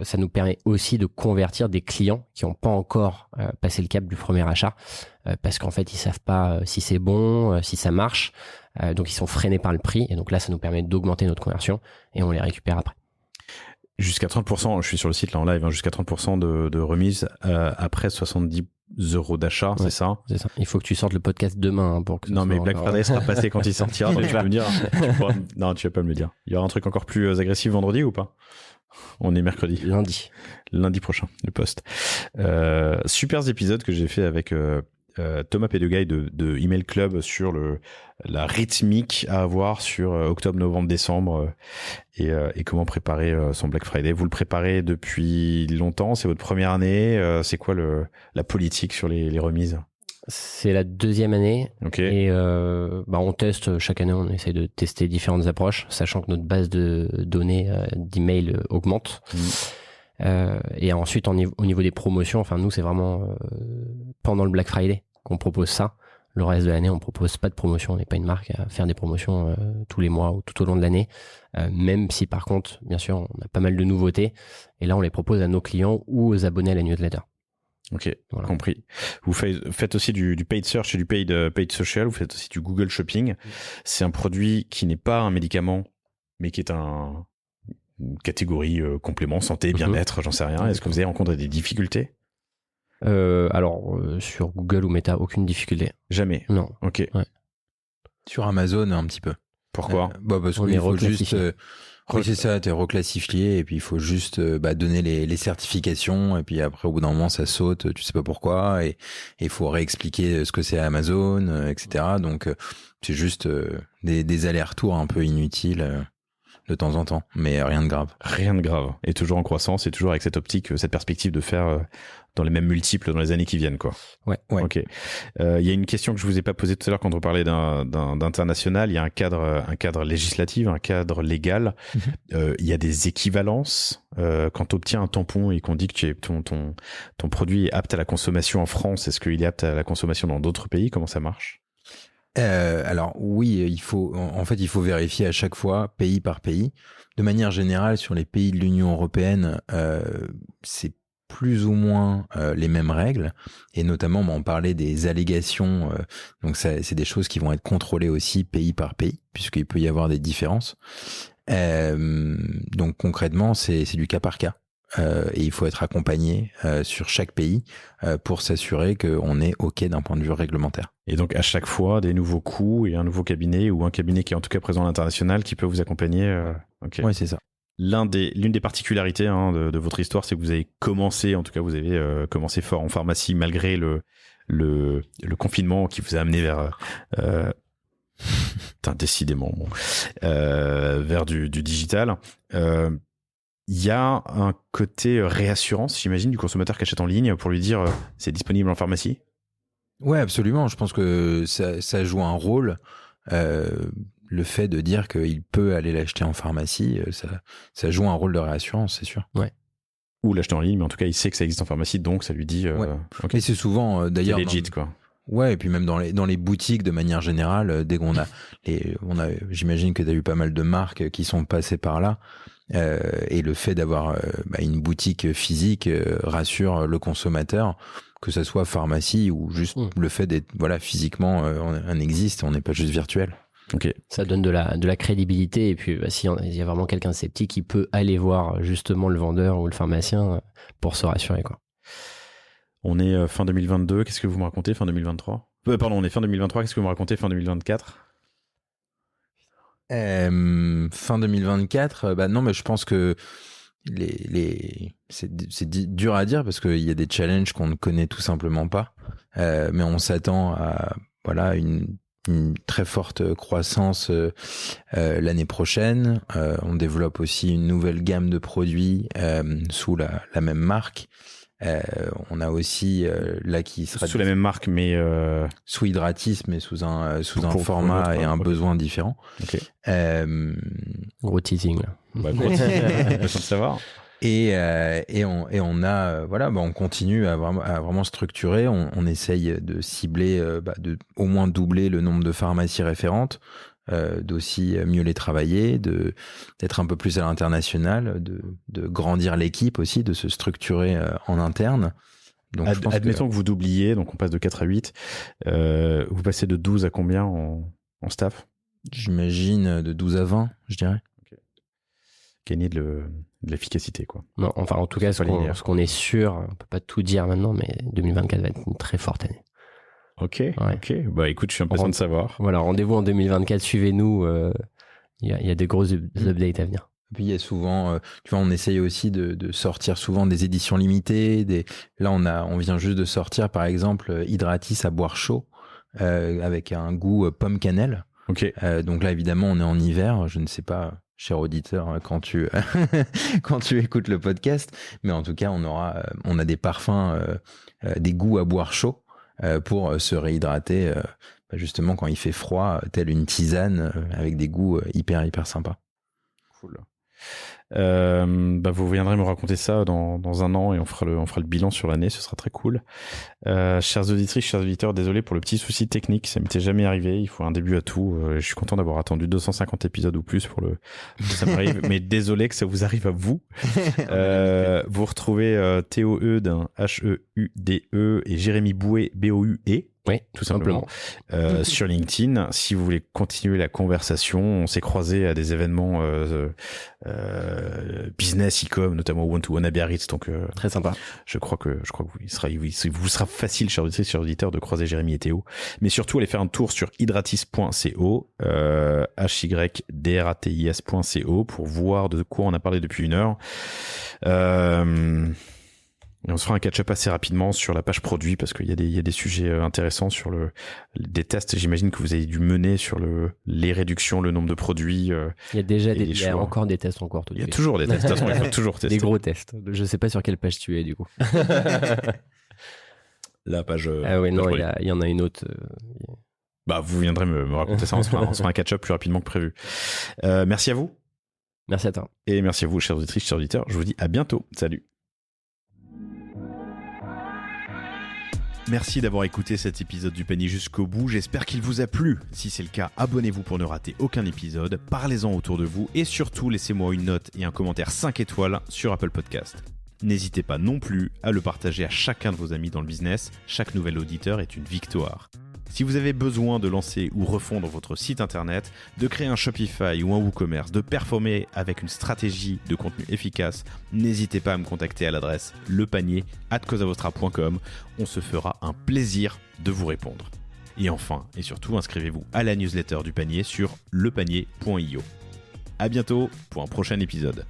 ça nous permet aussi de convertir des clients qui n'ont pas encore passé le cap du premier achat parce qu'en fait, ils savent pas si c'est bon, si ça marche. Donc, ils sont freinés par le prix. Et donc là, ça nous permet d'augmenter notre conversion et on les récupère après. Jusqu'à 30%, je suis sur le site là en live, jusqu'à 30% de remise après 70 € d'achat, c'est ça? C'est ça. Il faut que tu sortes le podcast demain pour que. Non, mais Black Friday sera passé quand il sortira. Donc tu peux me dire. Non, tu vas pas me le dire. Il y aura un truc encore plus agressif vendredi ou pas? On est mercredi. Lundi prochain, le post. Super épisode que j'ai fait avec Thomas Pédegaille de Email Club sur la rythmique à avoir sur octobre, novembre, décembre et comment préparer son Black Friday. Vous le préparez depuis longtemps? C'est votre première année? C'est quoi la politique sur les remises? C'est la 2e année. Okay. Et on teste chaque année, on essaye de tester différentes approches, sachant que notre base de données d'email augmente. Et ensuite, au niveau des promotions, enfin nous, c'est vraiment pendant le Black Friday qu'on propose ça. Le reste de l'année, on propose pas de promotion. On n'est pas une marque à faire des promotions tous les mois ou tout au long de l'année. Même si par contre, bien sûr, on a pas mal de nouveautés. Et là, on les propose à nos clients ou aux abonnés à la newsletter. Ok, voilà. Compris. Vous faites aussi du paid search et du paid social. Vous faites aussi du Google Shopping. C'est un produit qui n'est pas un médicament, mais qui est une catégorie complément, santé, bien-être, j'en sais rien. Est-ce que vous avez rencontré des difficultés? Sur Google ou Meta, aucune difficulté. Jamais? Non. Ok. Ouais. Sur Amazon, un petit peu. Pourquoi? Parce qu'il faut juste... Oui, c'est ça, t'es reclassifié et puis il faut juste donner les certifications et puis après au bout d'un moment ça saute, tu sais pas pourquoi et il faut réexpliquer ce que c'est Amazon, etc. Donc c'est juste des allers-retours un peu inutiles de temps en temps, mais rien de grave. Rien de grave. Et toujours en croissance et toujours avec cette optique, cette perspective de faire dans les mêmes multiples dans les années qui viennent, quoi. Ouais. Ok. Il y a une question que je vous ai pas posée tout à l'heure quand on parlait d'international. Il y a un cadre législatif, un cadre légal. Il y a des équivalences. Quand tu obtiens un tampon et qu'on dit que ton produit est apte à la consommation en France, est-ce qu'il est apte à la consommation dans d'autres pays? Comment ça marche? Alors oui, il faut vérifier à chaque fois, pays par pays. De manière générale, sur les pays de l'Union européenne, c'est plus ou moins les mêmes règles. Et notamment, on parlait des allégations. Donc c'est des choses qui vont être contrôlées aussi pays par pays, puisqu'il peut y avoir des différences. Donc concrètement, c'est du cas par cas. Et il faut être accompagné sur chaque pays pour s'assurer qu'on est OK d'un point de vue réglementaire. Et donc à chaque fois, des nouveaux coûts et un nouveau cabinet ou un cabinet qui est en tout cas présent à l'international qui peut vous accompagner. Okay. Oui, c'est ça. L'une des particularités de votre histoire, c'est que vous avez commencé, en tout cas vous avez commencé fort en pharmacie malgré le confinement qui vous a amené vers... décidément, vers du digital. Il y a un côté réassurance, j'imagine, du consommateur qui achète en ligne pour lui dire c'est disponible en pharmacie? Ouais, absolument. Je pense que ça joue un rôle. le fait de dire qu'il peut aller l'acheter en pharmacie, ça joue un rôle de réassurance, c'est sûr. Ouais. Ou l'acheter en ligne, mais en tout cas, il sait que ça existe en pharmacie, donc ça lui dit... Et c'est souvent, d'ailleurs... C'est legit, quoi. Ouais, et puis même dans les boutiques, de manière générale, dès qu'on j'imagine que tu as eu pas mal de marques qui sont passées par là, et le fait d'avoir une boutique physique rassure le consommateur, que ça soit pharmacie ou juste le fait d'être physiquement on existe, on n'est pas juste virtuel. Okay. Ça donne de la crédibilité, et puis s'il y a vraiment quelqu'un de sceptique, il peut aller voir justement le vendeur ou le pharmacien pour se rassurer, quoi. On est fin 2022, qu'est-ce que vous me racontez fin 2023 ? Pardon, on est fin 2023, qu'est-ce que vous me racontez fin 2024 ? Fin 2024, non, mais je pense que c'est dur à dire parce qu'il y a des challenges qu'on ne connaît tout simplement pas, mais on s'attend à une très forte croissance l'année prochaine. On développe aussi une nouvelle gamme de produits sous la même marque. On a aussi là qui sera sous la même marque, mais sous Hydratis, mais sous un format et un besoin différent. Okay. Gros teasing là. Sans savoir. Et on a on continue à vraiment structurer. On essaye de cibler, de au moins doubler le nombre de pharmacies référentes, d'aussi mieux les travailler, d'être un peu plus à l'international, de grandir l'équipe aussi, de se structurer en interne. Donc, admettons que vous doubliez, donc on passe de 4 à 8. Vous passez de 12 à combien en staff ? J'imagine de 12 à 20, je dirais. Okay. Gagner de l'efficacité, quoi. Non, enfin, en tout cas, ce qu'on est sûr, on peut pas tout dire maintenant, mais 2024 va être une très forte année. Ok. Bah écoute, je suis impatient de savoir. Voilà, rendez-vous en 2024, suivez-nous. Il y a des grosses updates à venir. Et puis il y a souvent, on essaye aussi de sortir souvent des éditions limitées. Là, on vient juste de sortir, par exemple, Hydratis à boire chaud, avec un goût pomme cannelle. Ok. Donc là, évidemment, on est en hiver. Je ne sais pas, cher auditeur, quand tu écoutes le podcast, mais en tout cas, on a des parfums, des goûts à boire chaud. Pour se réhydrater justement quand il fait froid, telle une tisane avec des goûts hyper sympas. Cool. Vous viendrez me raconter ça dans un an et on fera le bilan sur l'année, ce sera très cool. Chères auditrices, chers auditeurs, désolé pour le petit souci technique, ça m'était jamais arrivé, il faut un début à tout. Je suis content d'avoir attendu 250 épisodes ou plus pour ça m'arrive, mais désolé que ça vous arrive à vous. Vous retrouvez Théo Eudes, H-E-U-D-E, et Jérémy Bouet, B-O-U-E. Oui, tout simplement. Sur LinkedIn, si vous voulez continuer la conversation, on s'est croisés à des événements business, e-com, notamment One-to-One à Biarritz, donc très sympa. Je crois que vous sera facile, chers auditrices, chers auditeurs, de croiser Jérémy et Théo. Mais surtout, allez faire un tour sur hydratis.co, hydratis.co, pour voir de quoi on a parlé depuis 1 heure. Et on se fera un catch-up assez rapidement sur la page produit parce qu'il y a des sujets intéressants sur des tests. J'imagine que vous avez dû mener sur les réductions, le nombre de produits. Il y a déjà il y a encore des tests en cours. Il y a toujours des tests. De toute façon, il faut toujours tester. Des gros tests. Je sais pas sur quelle page tu es du coup. La page. Ah oui, non, il y en a une autre. Vous viendrez me raconter ça. On se fera un catch-up plus rapidement que prévu. Merci à vous. Merci à toi. Et merci à vous, chers auditrices, chers auditeurs. Je vous dis à bientôt. Salut. Merci d'avoir écouté cet épisode du panier jusqu'au bout, j'espère qu'il vous a plu. Si c'est le cas, abonnez-vous pour ne rater aucun épisode, parlez-en autour de vous et surtout laissez-moi une note et un commentaire 5 étoiles sur Apple Podcast. N'hésitez pas non plus à le partager à chacun de vos amis dans le business, chaque nouvel auditeur est une victoire. Si vous avez besoin de lancer ou refondre votre site internet, de créer un Shopify ou un WooCommerce, de performer avec une stratégie de contenu efficace, n'hésitez pas à me contacter à l'adresse lepanier@cosavostra.com. On se fera un plaisir de vous répondre. Et enfin, et surtout, inscrivez-vous à la newsletter du panier sur lepanier.io. À bientôt pour un prochain épisode.